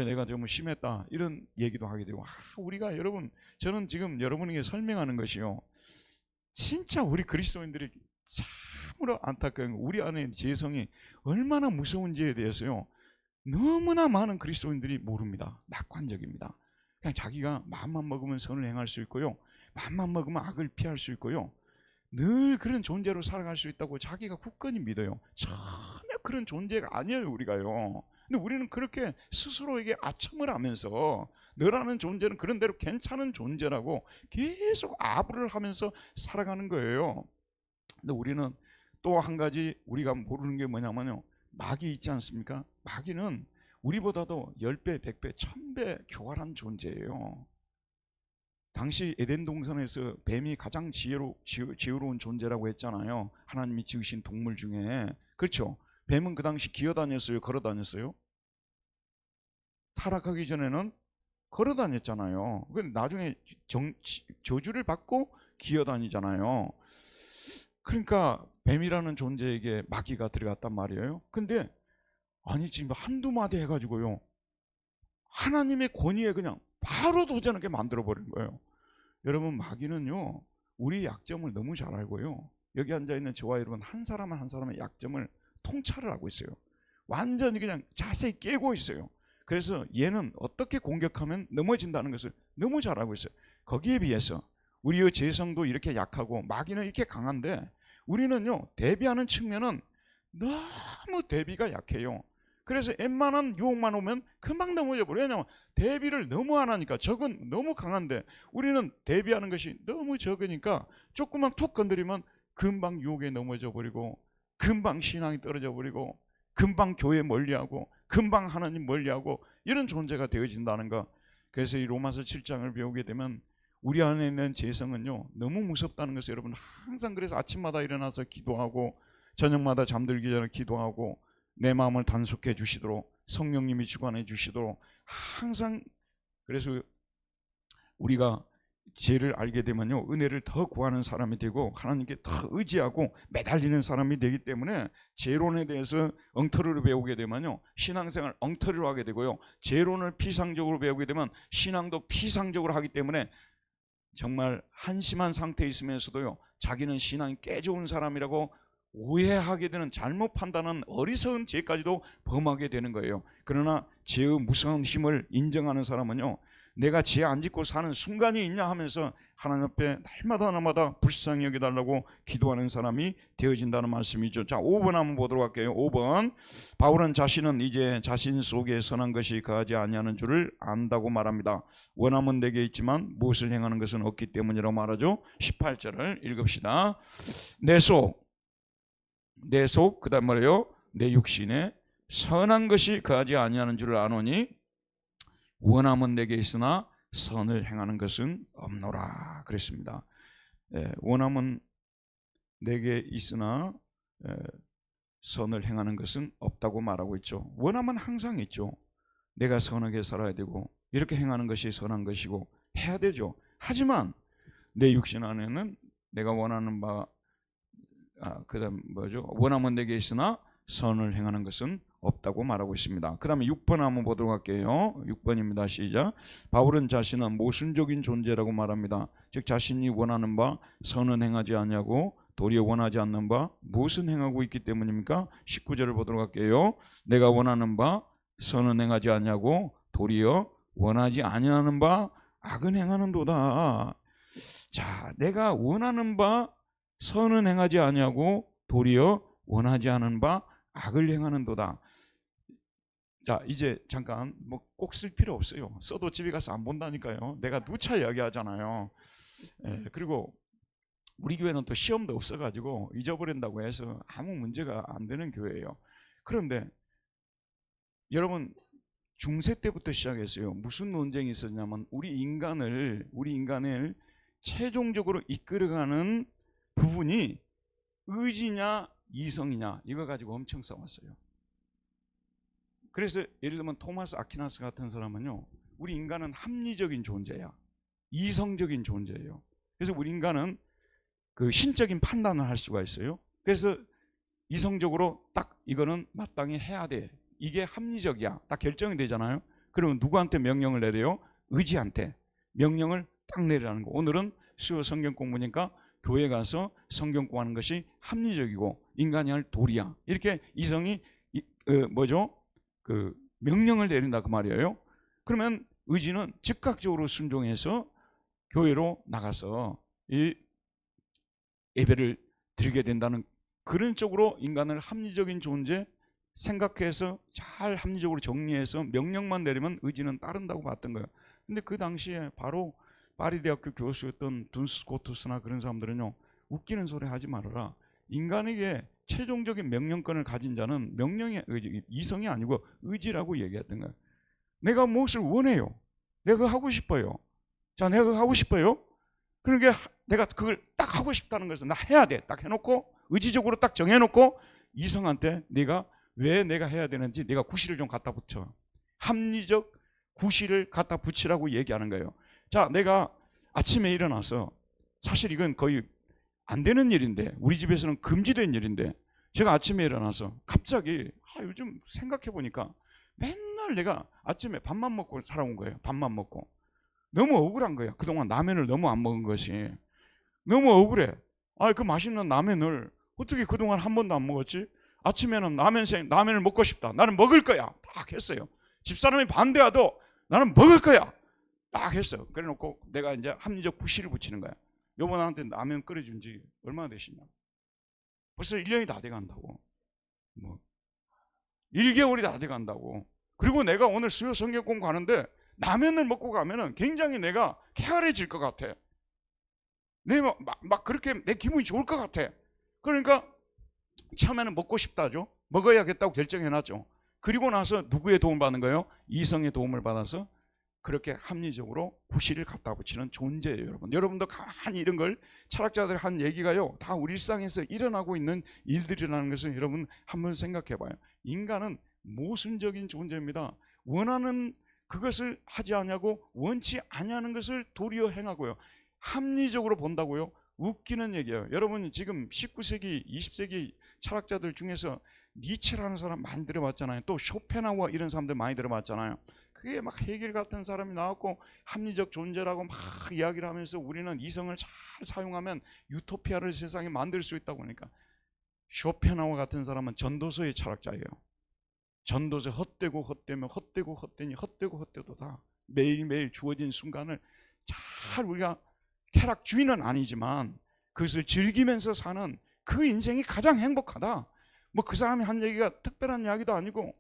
내가 좀 심했다 이런 얘기도 하게 되고 우리가 여러분 저는 지금 여러분에게 설명하는 것이요 진짜 우리 그리스도인들이 참으로 안타까운 우리 안에 죄성이 얼마나 무서운지에 대해서요 너무나 많은 그리스도인들이 모릅니다. 낙관적입니다. 그냥 자기가 마음만 먹으면 선을 행할 수 있고요 마음만 먹으면 악을 피할 수 있고요 늘 그런 존재로 살아갈 수 있다고 자기가 굳건히 믿어요. 전혀 그런 존재가 아니에요 우리가요. 근데 우리는 그렇게 스스로에게 아첨을 하면서 너라는 존재는 그런 대로 괜찮은 존재라고 계속 아부를 하면서 살아가는 거예요. 근데 우리는 또 한 가지 우리가 모르는 게 뭐냐면요 마귀 있지 않습니까? 마귀는 우리보다도 10배, 100배, 1000배 교활한 존재예요. 당시 에덴 동산에서 뱀이 가장 지혜로운 존재라고 했잖아요. 하나님이 지으신 동물 중에. 그렇죠? 뱀은 그 당시 기어다녔어요? 걸어다녔어요? 타락하기 전에는 걸어다녔잖아요. 나중에 저주를 받고 기어다니잖아요. 그러니까 뱀이라는 존재에게 마귀가 들어갔단 말이에요. 근데 아니 지금 한두 마디 해가지고요 하나님의 권위에 그냥 바로 도전하게 만들어버린 거예요. 여러분 마귀는요 우리 약점을 너무 잘 알고요 여기 앉아있는 저와 여러분 한 사람 한 사람의 약점을 통찰을 하고 있어요. 완전히 그냥 자세히 깨고 있어요. 그래서 얘는 어떻게 공격하면 넘어진다는 것을 너무 잘 알고 있어요. 거기에 비해서 우리의 죄성도 이렇게 약하고 마귀는 이렇게 강한데 우리는요 대비하는 측면은 너무 대비가 약해요. 그래서 웬만한 유혹만 오면 금방 넘어져 버려요. 왜냐하면 대비를 너무 안 하니까. 적은 너무 강한데 우리는 대비하는 것이 너무 적으니까 조금만 툭 건드리면 금방 유혹에 넘어져 버리고 금방 신앙이 떨어져 버리고 금방 교회 멀리하고 금방 하나님 멀리하고 이런 존재가 되어진다는 거. 그래서 이 로마서 7장을 배우게 되면 우리 안에 있는 죄성은요 너무 무섭다는 것을 여러분 항상 그래서 아침마다 일어나서 기도하고 저녁마다 잠들기 전에 기도하고 내 마음을 단속해 주시도록 성령님이 주관해 주시도록 항상. 그래서 우리가 죄를 알게 되면요 은혜를 더 구하는 사람이 되고 하나님께 더 의지하고 매달리는 사람이 되기 때문에 죄론에 대해서 엉터리로 배우게 되면요 신앙생활 엉터리로 하게 되고요 죄론을 피상적으로 배우게 되면 신앙도 피상적으로 하기 때문에 정말 한심한 상태에 있으면서도요 자기는 신앙이 꽤 좋은 사람이라고 오해하게 되는, 잘못 판단하는 어리석은 죄까지도 범하게 되는 거예요. 그러나 죄의 무서운 힘을 인정하는 사람은요 내가 죄 안 짓고 사는 순간이 있냐 하면서 하나님 앞에 날마다 불쌍히 여겨달라고 기도하는 사람이 되어진다는 말씀이죠. 자, 5번 한번 보도록 할게요. 5번, 바울은 자신은 이제 자신 속에 선한 것이 거하지 아니하는 줄을 안다고 말합니다. 원함은 내게 있지만 무엇을 행하는 것은 없기 때문이라고 말하죠. 18절을 읽읍시다. 내 속, 그 다음 말이에요. 내 육신에 선한 것이 거하지 아니하는 줄을 아노니 원함은 내게 있으나 선을 행하는 것은 없노라 그랬습니다. 원함은 내게 있으나 선을 행하는 것은 없다고 말하고 있죠. 원함은 항상 있죠. 내가 선하게 살아야 되고 이렇게 행하는 것이 선한 것이고 해야 되죠. 하지만 내 육신 안에는 내가 원하는 바 그다음 뭐죠? 원함은 내게 있으나 선을 행하는 것은 없다고 말하고 있습니다. 그 다음에 6번 한번 보도록 할게요. 6번입니다. 시작. 바울은 자신은 모순적인 존재라고 말합니다. 즉 자신이 원하는 바 선은 행하지 않냐고 도리어 원하지 않는 바 무엇은 행하고 있기 때문입니까? 19절을 보도록 할게요. 내가 원하는 바 선은 행하지 않냐고 도리어 원하지 아니하는 바 악은 행하는도다. 자, 내가 원하는 바 선은 행하지 아니하고 도리어 원하지 않은 바 악을 행하는도다. 자, 이제 잠깐 뭐 꼭 쓸 필요 없어요. 써도 집에 가서 안 본다니까요. 내가 누차 이야기하잖아요. 그리고 우리 교회는 또 시험도 없어가지고 잊어버린다고 해서 아무 문제가 안 되는 교회예요. 그런데 여러분 중세 때부터 시작했어요. 무슨 논쟁이 있었냐면 우리 인간을 최종적으로 이끌어가는 부분이 의지냐 이성이냐 이거 가지고 엄청 싸웠어요. 그래서 예를 들면 토마스 아퀴나스 같은 사람은요, 우리 인간은 합리적인 존재야, 이성적인 존재예요. 그래서 우리 인간은 그 신적인 판단을 할 수가 있어요. 그래서 이성적으로 딱 이거는 마땅히 해야 돼, 이게 합리적이야, 딱 결정이 되잖아요. 그러면 누구한테 명령을 내려요? 의지한테 명령을 딱 내리라는 거. 오늘은 수요 성경 공부니까 교회 가서 성경 공부하는 것이 합리적이고 인간이 할 도리야, 이렇게 이성이 그 명령을 내린다 그 말이에요. 그러면 의지는 즉각적으로 순종해서 교회로 나가서 이 예배를 드리게 된다는, 그런 쪽으로 인간을 합리적인 존재 생각해서 잘 합리적으로 정리해서 명령만 내리면 의지는 따른다고 봤던 거예요. 근데 그 당시에 바로 파리 대학교 교수였던 둔스 스코투스나 그런 사람들은요, 웃기는 소리 하지 말아라. 인간에게 최종적인 명령권을 가진 자는 명령이 이성이 아니고 의지라고 얘기했던 거예요. 내가 무엇을 원해요? 내가 하고 싶어요. 자, 내가 하고 싶어요. 그러니까 내가 그걸 딱 하고 싶다는 것을 나 해야 돼. 딱 해놓고 의지적으로 딱 정해놓고 이성한테 내가 왜 내가 해야 되는지 내가 구실을 좀 갖다 붙여. 합리적 구실을 갖다 붙이라고 얘기하는 거예요. 자, 내가 아침에 일어나서, 사실 이건 거의 안 되는 일인데, 우리 집에서는 금지된 일인데, 제가 아침에 일어나서 갑자기 요즘 생각해 보니까 맨날 내가 아침에 밥만 먹고 살아온 거예요. 밥만 먹고 너무 억울한 거예요. 그동안 라면을 너무 안 먹은 것이 너무 억울해. 그 맛있는 라면을 어떻게 그동안 한 번도 안 먹었지? 아침에는 라면을 먹고 싶다, 나는 먹을 거야, 딱 했어요. 집사람이 반대하도 나는 먹을 거야, 딱 했어. 그래 놓고 내가 이제 합리적 구실을 붙이는 거야. 여보, 나한테 라면 끓여준 지 얼마나 되시냐? 벌써 1년이 다 돼간다고. 1개월이 다 돼간다고. 그리고 내가 오늘 수요 성경 공부하는데 라면을 먹고 가면은 굉장히 내가 쾌활해질 것 같아. 막 그렇게 내 기분이 좋을 것 같아. 그러니까 처음에는 먹고 싶다죠. 먹어야겠다고 결정해놨죠. 그리고 나서 누구의 도움을 받는 거예요? 이성의 도움을 받아서 그렇게 합리적으로 구실을 갖다 붙이는 존재예요. 여러분도 가만히 이런 걸, 철학자들 한 얘기가요, 다 우리 일상에서 일어나고 있는 일들이라는 것을 여러분 한번 생각해 봐요. 인간은 모순적인 존재입니다. 원하는 그것을 하지 않냐고 원치 아니하는 것을 도리어 행하고요. 합리적으로 본다고요. 웃기는 얘기예요. 여러분 지금 19세기 20세기 철학자들 중에서 니체라는 사람 많이 들어봤잖아요. 또 쇼펜하우어 이런 사람들 많이 들어봤잖아요. 그게 막 헤겔 같은 사람이 나왔고 합리적 존재라고 막 이야기를 하면서 우리는 이성을 잘 사용하면 유토피아를 세상에 만들 수 있다고 하니까, 쇼펜하우어 같은 사람은 전도서의 철학자예요. 전도서 헛되고 헛되며 헛되고 헛되니 헛되고 헛되도다. 매일매일 주어진 순간을 잘 우리가 쾌락주의는 아니지만 그것을 즐기면서 사는 그 인생이 가장 행복하다. 뭐 그 사람이 한 얘기가 특별한 이야기도 아니고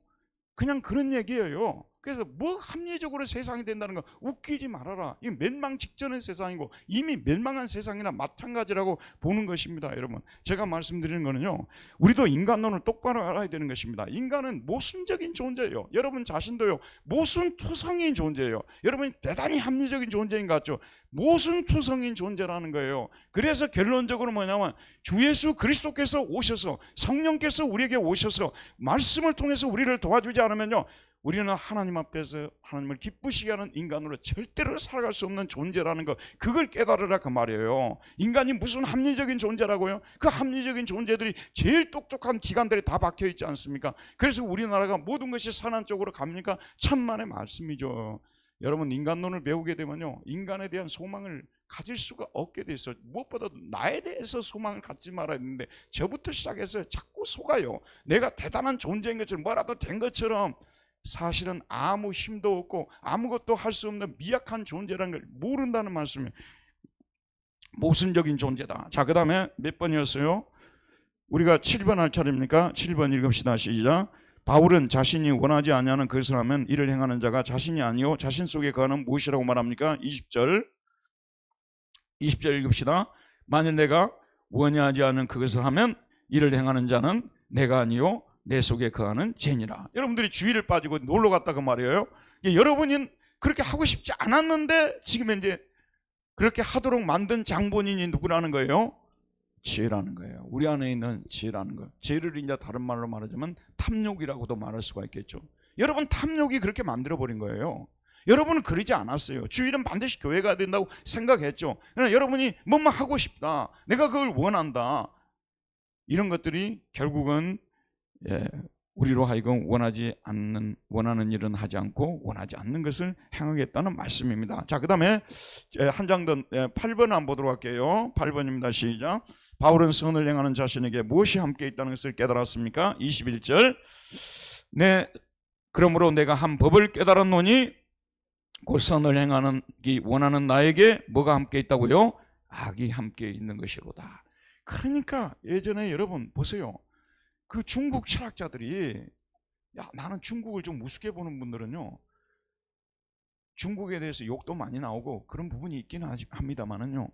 그냥 그런 얘기예요. 그래서 뭐 합리적으로 세상이 된다는 거 웃기지 말아라. 이 멸망 직전의 세상이고 이미 멸망한 세상이나 마찬가지라고 보는 것입니다. 여러분, 제가 말씀드리는 거는요, 우리도 인간론을 똑바로 알아야 되는 것입니다. 인간은 모순적인 존재예요. 여러분 자신도요, 모순투성인 존재예요. 여러분이 대단히 합리적인 존재인 것 같죠? 모순투성인 존재라는 거예요. 그래서 결론적으로 뭐냐면 주 예수 그리스도께서 오셔서, 성령께서 우리에게 오셔서 말씀을 통해서 우리를 도와주지 않으면요, 우리는 하나님 앞에서 하나님을 기쁘시게 하는 인간으로 절대로 살아갈 수 없는 존재라는 거, 그걸 깨달으라 그 말이에요. 인간이 무슨 합리적인 존재라고요? 그 합리적인 존재들이 제일 똑똑한 기관들이 다 박혀 있지 않습니까? 그래서 우리나라가 모든 것이 선한 쪽으로 갑니까? 천만의 말씀이죠. 여러분, 인간론을 배우게 되면요, 인간에 대한 소망을 가질 수가 없게 돼 있어요. 무엇보다도 나에 대해서 소망을 갖지 말아야 되는데 저부터 시작해서 자꾸 속아요. 내가 대단한 존재인 것처럼, 뭐라도 된 것처럼. 사실은 아무 힘도 없고 아무것도 할 수 없는 미약한 존재라는 걸 모른다는 말씀이에요. 모순적인 존재다. 자, 그 다음에 몇 번이었어요? 우리가 7번 할 차례입니까? 7번 읽읍시다. 시작. 바울은 자신이 원하지 아니하는 그것을 하면 이를 행하는 자가 자신이 아니요 자신 속에 거하는 무엇이라고 말합니까? 20절 읽읍시다. 만일 내가 원하지 않은 그것을 하면 이를 행하는 자는 내가 아니요 내 속에 거하는 죄니라. 여러분들이 주의를 빠지고 놀러 갔다고 말이에요. 여러분이 그렇게 하고 싶지 않았는데 지금 이제 그렇게 하도록 만든 장본인이 누구라는 거예요? 죄라는 거예요. 우리 안에 있는 죄라는 거예요. 죄를 이제 다른 말로 말하자면 탐욕이라고도 말할 수가 있겠죠. 여러분, 탐욕이 그렇게 만들어버린 거예요. 여러분은 그러지 않았어요. 주일은 반드시 교회 가야 된다고 생각했죠. 그러나 여러분이 뭐만 하고 싶다, 내가 그걸 원한다, 이런 것들이 결국은 우리로 하여금 원하는 일은 하지 않고 원하지 않는 것을 행하겠다는 말씀입니다. 자, 그 다음에 한 장 더 8번 한번 보도록 할게요. 8번입니다. 시작. 바울은 선을 행하는 자신에게 무엇이 함께 있다는 것을 깨달았습니까? 21절. 그러므로 내가 한 법을 깨달았노니 곧 선을 행하는 원하는 나에게 뭐가 함께 있다고요? 악이 함께 있는 것이로다. 그러니까 예전에 여러분 보세요. 그 중국 철학자들이, 나는 중국을 좀 우습게 보는 분들은요, 중국에 대해서 욕도 많이 나오고 그런 부분이 있기는 합니다만은요,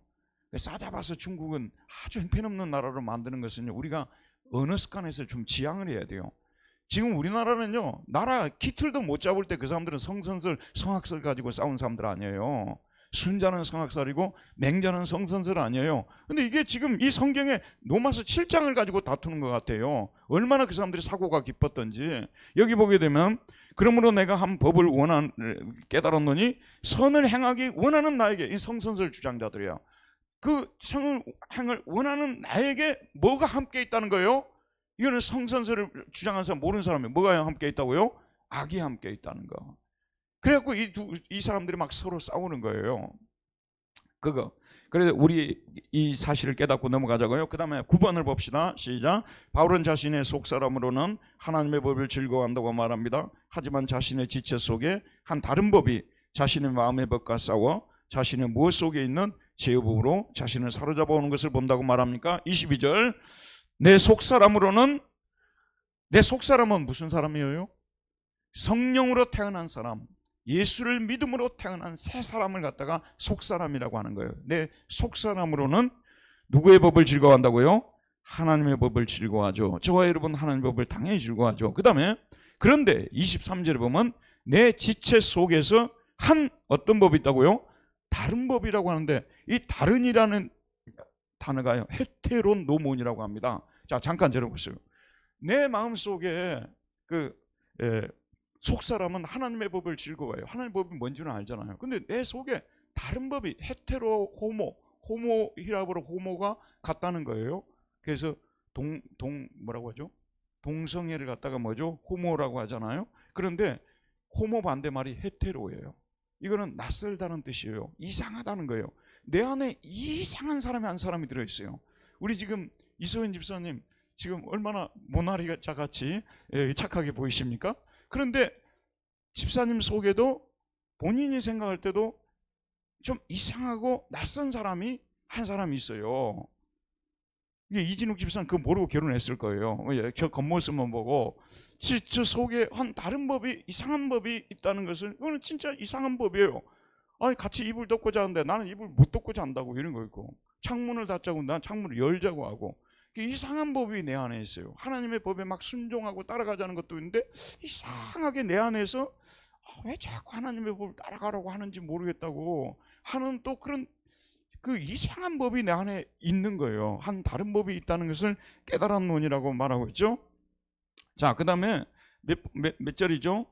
싸잡아서 중국은 아주 형편없는 나라로 만드는 것은요, 우리가 어느 습관에서 좀 지양을 해야 돼요. 지금 우리나라는요, 나라 기틀도 못 잡을 때 그 사람들은 성선설, 성악설 가지고 싸운 사람들 아니에요. 순자는 성악설이고 맹자는 성선설 아니에요. 근데 이게 지금 이 성경에 로마서 7장을 가지고 다투는 것 같아요. 얼마나 그 사람들이 사고가 깊었던지. 여기 보게 되면 그러므로 내가 한 법을 깨달았노니 선을 행하기 원하는 나에게, 이 성선설 주장자들이야. 그 성을 행을 원하는 나에게 뭐가 함께 있다는 거예요? 이거는 성선설을 주장하는 사람, 모르는 사람이 뭐가 함께 있다고요? 악이 함께 있다는 거. 그래갖고 이 사람들이 막 서로 싸우는 거예요. 그래서 우리 이 사실을 깨닫고 넘어가자고요. 그 다음에 9번을 봅시다. 시작. 바울은 자신의 속사람으로는 하나님의 법을 즐거워한다고 말합니다. 하지만 자신의 지체 속에 한 다른 법이 자신의 마음의 법과 싸워 자신의 무엇 속에 있는 죄의 법으로 자신을 사로잡아 오는 것을 본다고 말합니까? 22절. 내 속사람은 무슨 사람이에요? 성령으로 태어난 사람, 예수를 믿음으로 태어난 새 사람을 갖다가 속사람이라고 하는 거예요. 내 속사람으로는 누구의 법을 즐거워한다고요? 하나님의 법을 즐거워하죠. 저와 여러분 하나님의 법을 당연히 즐거워하죠. 그 다음에 그런데 23절에 보면 내 지체 속에서 한 어떤 법이 있다고요? 다른 법이라고 하는데, 이 다른이라는 단어가요, 헤테로노몬이라고 합니다. 자, 잠깐 들어보세요. 내 마음속에 속사람은 하나님의 법을 즐거워해요. 하나님의 법이 뭔지는 알잖아요. 근데 내 속에 다른 법이 헤테로 호모 히라보로 호모가 같다는 거예요. 그래서 뭐라고 하죠? 동성애를 갖다가 뭐죠? 호모라고 하잖아요. 그런데 호모 반대말이 헤테로예요. 이거는 낯설다는 뜻이에요. 이상하다는 거예요. 내 안에 이상한 사람이 한 사람이 들어있어요. 우리 지금 이소연 집사님 지금 얼마나 모나리자 같이 착하게 보이십니까? 그런데 집사님 속에도 본인이 생각할 때도 좀 이상하고 낯선 사람이 한 사람이 있어요. 이게 이진욱 집사는 그거 모르고 결혼했을 거예요. 저 겉모습만 보고 저 속에 한 다른 법이, 이상한 법이 있다는 것을, 이거는 진짜 이상한 법이에요. 아니 같이 이불 덮고 자는데 나는 이불 못 덮고 잔다고 이런 거 있고, 창문을 닫자고 난 창문을 열자고 하고, 이상한 법이 내 안에 있어요. 하나님의 법에 막 순종하고 따라가자는 것도 있는데 이상하게 내 안에서 왜 자꾸 하나님의 법을 따라가라고 하는지 모르겠다고 하는 또 그런 그 이상한 법이 내 안에 있는 거예요. 한 다른 법이 있다는 것을 깨달았노니라고 말하고 있죠. 자, 그 다음에 몇 절이죠?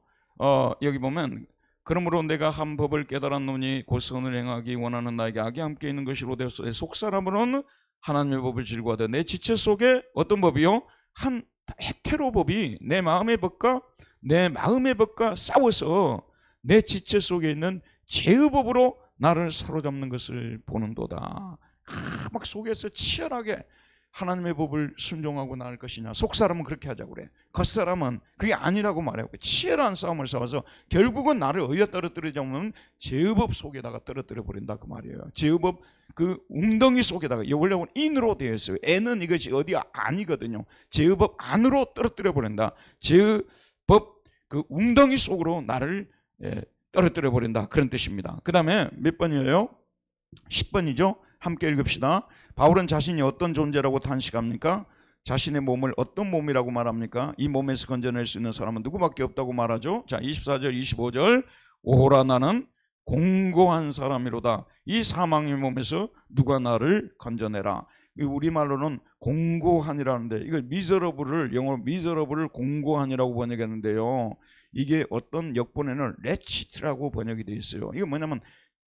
여기 보면, 그러므로 내가 한 법을 깨달았노니 곧 선을 행하기 원하는 나에게 악이 함께 있는 것이로 되었으되 속사람으로는 하나님의 법을 즐거워하되 내 지체 속에 어떤 법이요? 한 헤테로 법이 내 마음의 법과 싸워서 내 지체 속에 있는 죄의 법으로 나를 사로잡는 것을 보는도다. 막 속에서 치열하게 하나님의 법을 순종하고 나갈 것이냐. 속사람은 그렇게 하자고 그래. 겉사람은 그게 아니라고 말해요. 치열한 싸움을 싸워서 결국은 나를 어디에 떨어뜨리자면 죄의 법 속에다가 떨어뜨려 버린다 그 말이에요. 죄의 법 그 웅덩이 속에다가, 원래 인으로 되어 있어요. 애는 이것이 어디가 아니거든요. 죄의 법 안으로 떨어뜨려 버린다. 죄의 법 그 웅덩이 속으로 나를 떨어뜨려 버린다, 그런 뜻입니다. 그 다음에 몇 번이에요? 10번이죠. 함께 읽읍시다. 바울은 자신이 어떤 존재라고 탄식합니까? 자신의 몸을 어떤 몸이라고 말합니까? 이 몸에서 건져낼 수 있는 사람은 누구밖에 없다고 말하죠. 자, 24절 25절. 오호라 나는 공고한 사람이로다. 이 사망의 몸에서 누가 나를 건져내라. 우리말로는 공고한이라는데, 이거 미저러블을, 영어로 미저러블을 공고한이라고 번역했는데요, 이게 어떤 역본에는 레치트라고 번역이 되어 있어요. 이거 뭐냐면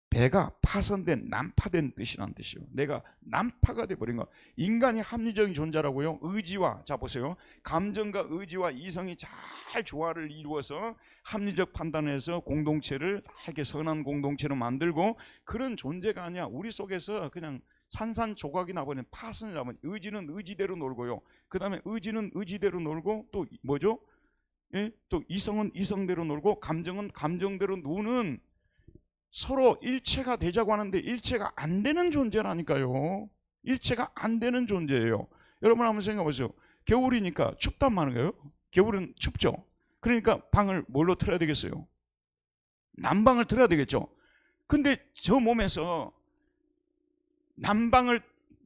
배가 파손된, 난파된 뜻이라는 뜻이에요. 내가 난파가 돼버린 거. 인간이 합리적인 존재라고요. 의지와, 자 보세요, 감정과 의지와 이성이 잘 조화를 이루어서 합리적 판단에서 공동체를 이렇게 선한 공동체로 만들고, 그런 존재가 아니야. 우리 속에서 그냥 산산조각이 나버리는 파손이라면, 의지는 의지대로 놀고요. 그 다음에 의지는 의지대로 놀고, 또 뭐죠? 예? 또 이성은 이성대로 놀고, 감정은 감정대로 노는, 서로 일체가 되자고 하는데 일체가 안 되는 존재라니까요. 일체가 안 되는 존재예요. 여러분 한번 생각해 보세요. 겨울이니까 춥단 말이에요. 겨울은 춥죠. 그러니까 방을 뭘로 틀어야 되겠어요? 난방을 틀어야 되겠죠. 근데 저 몸에서 난방을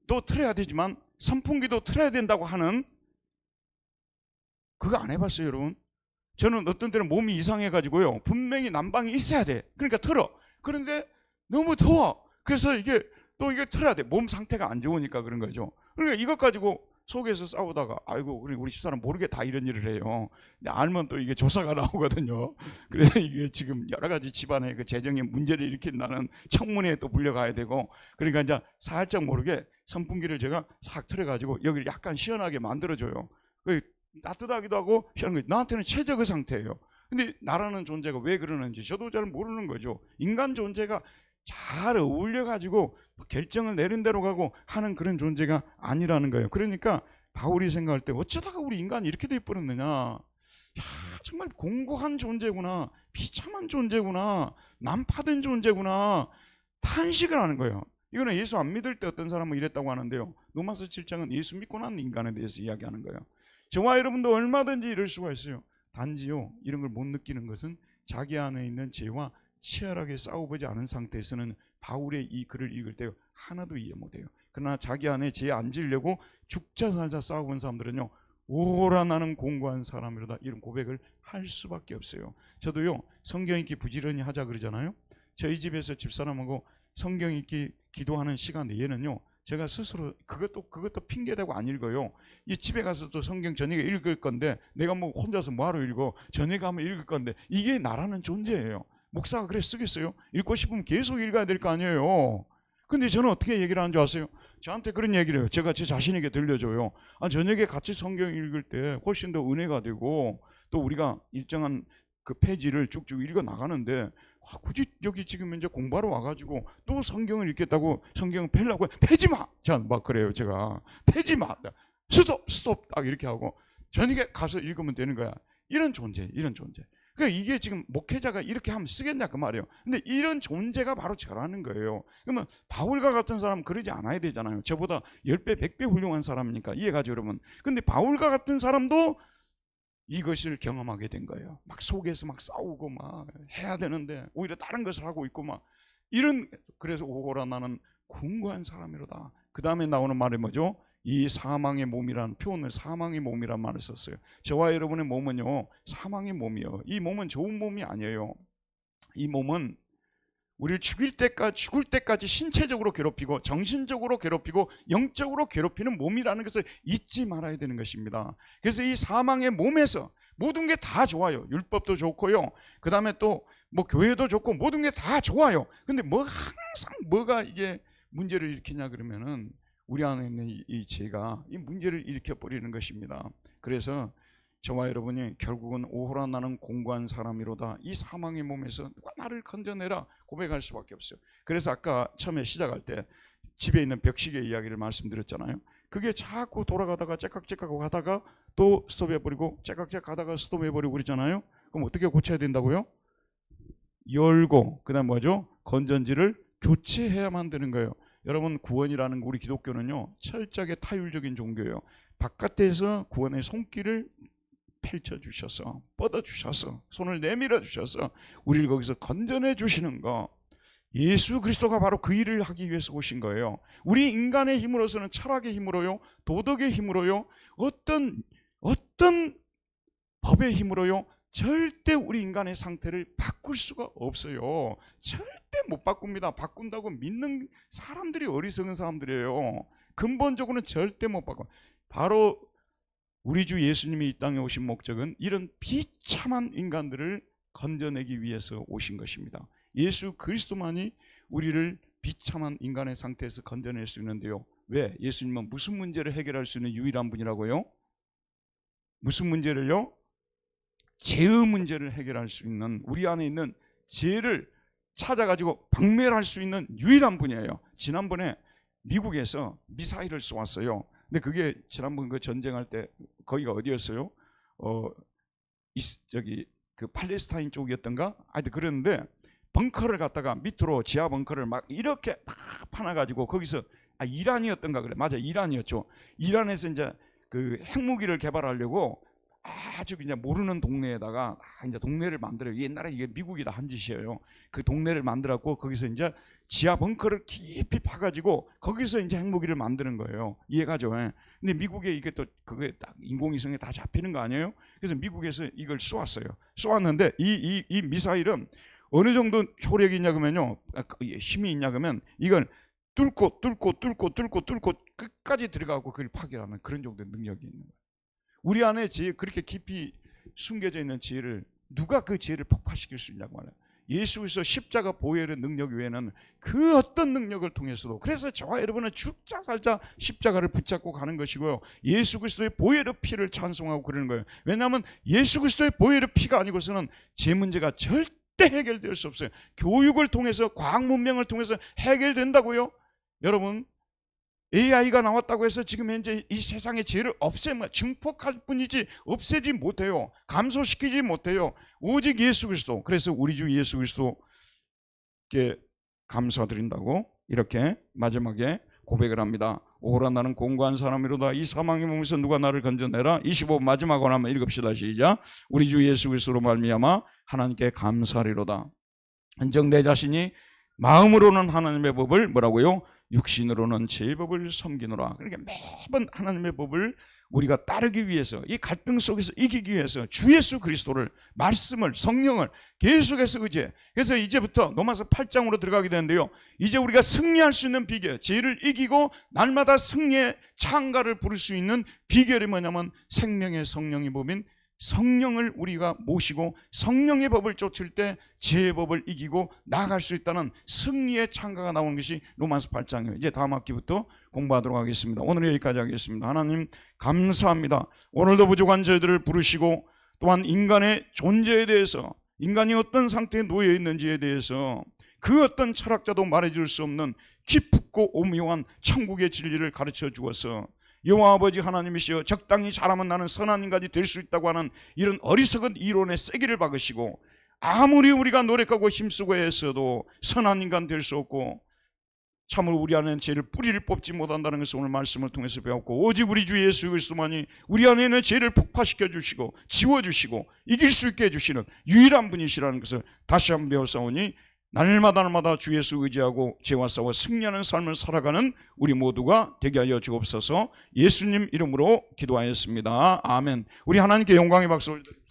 또 틀어야 되지만 선풍기도 틀어야 된다고 하는, 그거 안 해봤어요 여러분? 저는 어떤 때는 몸이 이상해가지고요, 분명히 난방이 있어야 돼. 그러니까 틀어. 그런데 너무 더워. 그래서 이게 틀어야 돼. 몸 상태가 안 좋으니까 그런 거죠. 그러니까 이것 가지고 속에서 싸우다가, 아이고 우리 집사람 모르게 다 이런 일을 해요. 근데 알면 또 이게 조사가 나오거든요. 그래서 이게 지금 여러 가지 집안의 그 재정에 문제를 일으킨다는 청문회에 또 불려가야 되고, 그러니까 이제 살짝 모르게 선풍기를 제가 싹 틀어가지고 여기를 약간 시원하게 만들어줘요. 따뜻하기도 하고 시원한 거. 나한테는 최적의 상태예요. 근데 나라는 존재가 왜 그러는지 저도 잘 모르는 거죠. 인간 존재가 잘 어울려가지고 결정을 내린 대로 가고 하는 그런 존재가 아니라는 거예요. 그러니까 바울이 생각할 때 어쩌다가 우리 인간이 이렇게 돼버렸느냐. 야, 정말 공고한 존재구나. 비참한 존재구나. 난파된 존재구나. 탄식을 하는 거예요. 이거는 예수 안 믿을 때 어떤 사람은 이랬다고 하는데요, 로마서 7장은 예수 믿고 난 인간에 대해서 이야기하는 거예요. 저와 여러분도 얼마든지 이럴 수가 있어요. 단지요, 이런 걸 못 느끼는 것은 자기 안에 있는 죄와 치열하게 싸워보지 않은 상태에서는 바울의 이 글을 읽을 때 하나도 이해 못해요. 그러나 자기 안에 죄 안 지려고 죽자 살자 싸워본 사람들은요, 오라 나는 공고한 사람이로다, 이런 고백을 할 수밖에 없어요. 저도요, 성경 읽기 부지런히 하자 그러잖아요. 저희 집에서 집사람하고 성경 읽기 기도하는 시간 내에는요, 제가 스스로 그것도 핑계대고 안 읽어요. 이 집에 가서도 성경 저녁에 읽을 건데, 내가 뭐 혼자서 뭐하러 읽어? 저녁에 가면 읽을 건데, 이게 나라는 존재예요. 목사가 그래 쓰겠어요? 읽고 싶으면 계속 읽어야 될 거 아니에요. 근데 저는 어떻게 얘기를 하는 줄 아세요? 저한테 그런 얘기를 해요. 제가 제 자신에게 들려줘요. 저녁에 같이 성경 읽을 때 훨씬 더 은혜가 되고, 또 우리가 일정한 그 페이지를 쭉쭉 읽어 나가는데, 굳이 여기 지금 이제 공부하러 와가지고 또 성경을 읽겠다고 성경을 펴려고 펴지 마! 자, 막 그래요. 제가 펴지 마! 스톱! 딱 이렇게 하고 저녁에 가서 읽으면 되는 거야. 이런 존재. 그러니까 이게 지금 목회자가 이렇게 하면 쓰겠냐 그 말이에요. 근데 이런 존재가 바로 저라는 거예요. 그러면 바울과 같은 사람은 그러지 않아야 되잖아요. 저보다 10배 100배 훌륭한 사람이니까 이해가죠 여러분. 근데 바울과 같은 사람도 이것을 경험하게 된 거예요. 막 속에서 막 싸우고 막 해야 되는데 오히려 다른 것을 하고 있고 막 이런. 그래서 오호라 나는 궁고한 사람이로다. 그 다음에 나오는 말이 뭐죠? 이 사망의 몸이라는 표현을 사망의 몸이라는 말을 썼어요. 저와 여러분의 몸은요 사망의 몸이에요. 이 몸은 좋은 몸이 아니에요. 이 몸은 우리를 죽을 때까지 신체적으로 괴롭히고 정신적으로 괴롭히고 영적으로 괴롭히는 몸이라는 것을 잊지 말아야 되는 것입니다. 그래서 이 사망의 몸에서 모든 게 다 좋아요. 율법도 좋고요. 그 다음에 또 뭐 교회도 좋고 모든 게 다 좋아요. 근데 뭐 항상 뭐가 이게 문제를 일으키냐 그러면은 우리 안에 있는 이 죄가 이 문제를 일으켜 버리는 것입니다. 그래서 저와 여러분이 결국은 오호라 나는 공고한 사람이로다. 이 사망의 몸에서 누가 나를 건져내라 고백할 수밖에 없어요. 그래서 아까 처음에 시작할 때 집에 있는 벽시계 이야기를 말씀드렸잖아요. 그게 자꾸 돌아가다가 째깍째깍 하다가 또 스톱해버리고 째깍째깍 하다가 스톱해버리고 그러잖아요. 그럼 어떻게 고쳐야 된다고요? 열고 그 다음 뭐죠? 건전지를 교체해야만 되는 거예요. 여러분 구원이라는 우리 기독교는요 철저하게 타율적인 종교예요. 바깥에서 구원의 손길을 펼쳐주셔서 뻗어주셔서 손을 내밀어 주셔서 우리를 거기서 건져내 주시는 거, 예수 그리스도가 바로 그 일을 하기 위해서 오신 거예요. 우리 인간의 힘으로서는 철학의 힘으로요 도덕의 힘으로요 어떤 법의 힘으로요 절대 우리 인간의 상태를 바꿀 수가 없어요. 절대 못 바꿉니다. 바꾼다고 믿는 사람들이 어리석은 사람들이에요. 근본적으로는 절대 못 바꿔. 바로 우리 주 예수님이 이 땅에 오신 목적은 이런 비참한 인간들을 건져내기 위해서 오신 것입니다. 예수 그리스도만이 우리를 비참한 인간의 상태에서 건져낼 수 있는데요. 왜? 예수님은 무슨 문제를 해결할 수 있는 유일한 분이라고요? 무슨 문제를요? 죄의 문제를 해결할 수 있는, 우리 안에 있는 죄를 찾아가지고 박멸할 수 있는 유일한 분이에요. 지난번에 미국에서 미사일을 쏘았어요. 근데 그게 지난번 그 전쟁할 때 거기가 어디였어요? 저기 그 팔레스타인 쪽이었던가? 하여튼 그랬는데 벙커를 갖다가 밑으로 지하 벙커를 막 이렇게 막 파놔가지고 거기서 이란이었던가 그래. 맞아, 이란이었죠. 이란에서 이제 그 핵무기를 개발하려고 아주 그냥 모르는 동네에다가 이제 동네를 만들어요. 옛날에 이게 미국이 다 한 짓이에요. 그 동네를 만들었고 거기서 이제 지하 벙커를 깊이 파가지고 거기서 이제 핵무기를 만드는 거예요. 이해가죠? 근데 미국에 이게 또 그게 딱 인공위성에 다 잡히는 거 아니에요? 그래서 미국에서 이걸 쏘았어요. 쏘았는데 이 미사일은 어느 정도 효력이 있냐 그러면요, 힘이 있냐 그러면 이걸 뚫고 끝까지 들어가고 그걸 파괴하는 그런 정도의 능력이 있는 거예요. 우리 안에 죄, 그렇게 깊이 숨겨져 있는 죄를 누가 그 죄를 폭파시킬 수 있냐고 말해요. 예수 그리스도 십자가 보혈의 능력 외에는 그 어떤 능력을 통해서도. 그래서 저와 여러분은 죽자 살자 십자가를 붙잡고 가는 것이고요, 예수 그리스도의 보혈의 피를 찬송하고 그러는 거예요. 왜냐하면 예수 그리스도의 보혈의 피가 아니고서는 죄 문제가 절대 해결될 수 없어요. 교육을 통해서, 과학 문명을 통해서 해결된다고요? 여러분, AI가 나왔다고 해서 지금 현재 이 세상의 죄를 없애면 증폭할 뿐이지 없애지 못해요. 감소시키지 못해요. 오직 예수 그리스도. 그래서 우리 주 예수 그리스도께 감사드린다고 이렇게 마지막에 고백을 합니다. 오라 나는 공고한 사람이로다. 이 사망의 몸에서 누가 나를 건져내라. 25 마지막으로 한번 읽읍시다. 시작. 우리 주 예수 그리스도로 말미암아 하나님께 감사리로다. 한정 내 자신이 마음으로는 하나님의 법을 뭐라고요? 육신으로는 제 법을 섬기노라. 그러니까 매번 하나님의 법을 우리가 따르기 위해서, 이 갈등 속에서 이기기 위해서 주 예수 그리스도를, 말씀을, 성령을 계속해서 의지해. 그래서 이제부터 로마서 8장으로 들어가게 되는데요, 이제 우리가 승리할 수 있는 비결, 죄를 이기고 날마다 승리의 창가를 부를 수 있는 비결이 뭐냐면 생명의 성령의 법인 성령을 우리가 모시고 성령의 법을 쫓을 때 죄의 법을 이기고 나아갈 수 있다는 승리의 창가가 나오는 것이 로마서 8장이에요. 이제 다음 학기부터 공부하도록 하겠습니다. 오늘 여기까지 하겠습니다. 하나님 감사합니다. 오늘도 부족한 저희들을 부르시고 또한 인간의 존재에 대해서, 인간이 어떤 상태에 놓여 있는지에 대해서 그 어떤 철학자도 말해줄 수 없는 깊고 오묘한 천국의 진리를 가르쳐 주어서 여호와 아버지 하나님이시여 적당히 잘하면 나는 선한 인간이 될 수 있다고 하는 이런 어리석은 이론에 세기를 박으시고, 아무리 우리가 노력하고 힘쓰고 했어도 선한 인간 될 수 없고 참으로 우리 안에는 죄를 뿌리를 뽑지 못한다는 것을 오늘 말씀을 통해서 배웠고, 오직 우리 주 예수 그리스도만이 우리 안에는 죄를 폭파시켜 주시고 지워주시고 이길 수 있게 해주시는 유일한 분이시라는 것을 다시 한번 배웠사오니, 날마다 주 예수 의지하고 죄와 싸워 승리하는 삶을 살아가는 우리 모두가 되게 하여 주옵소서. 예수님 이름으로 기도하였습니다. 아멘. 우리 하나님께 영광의 박수 올려드립니다.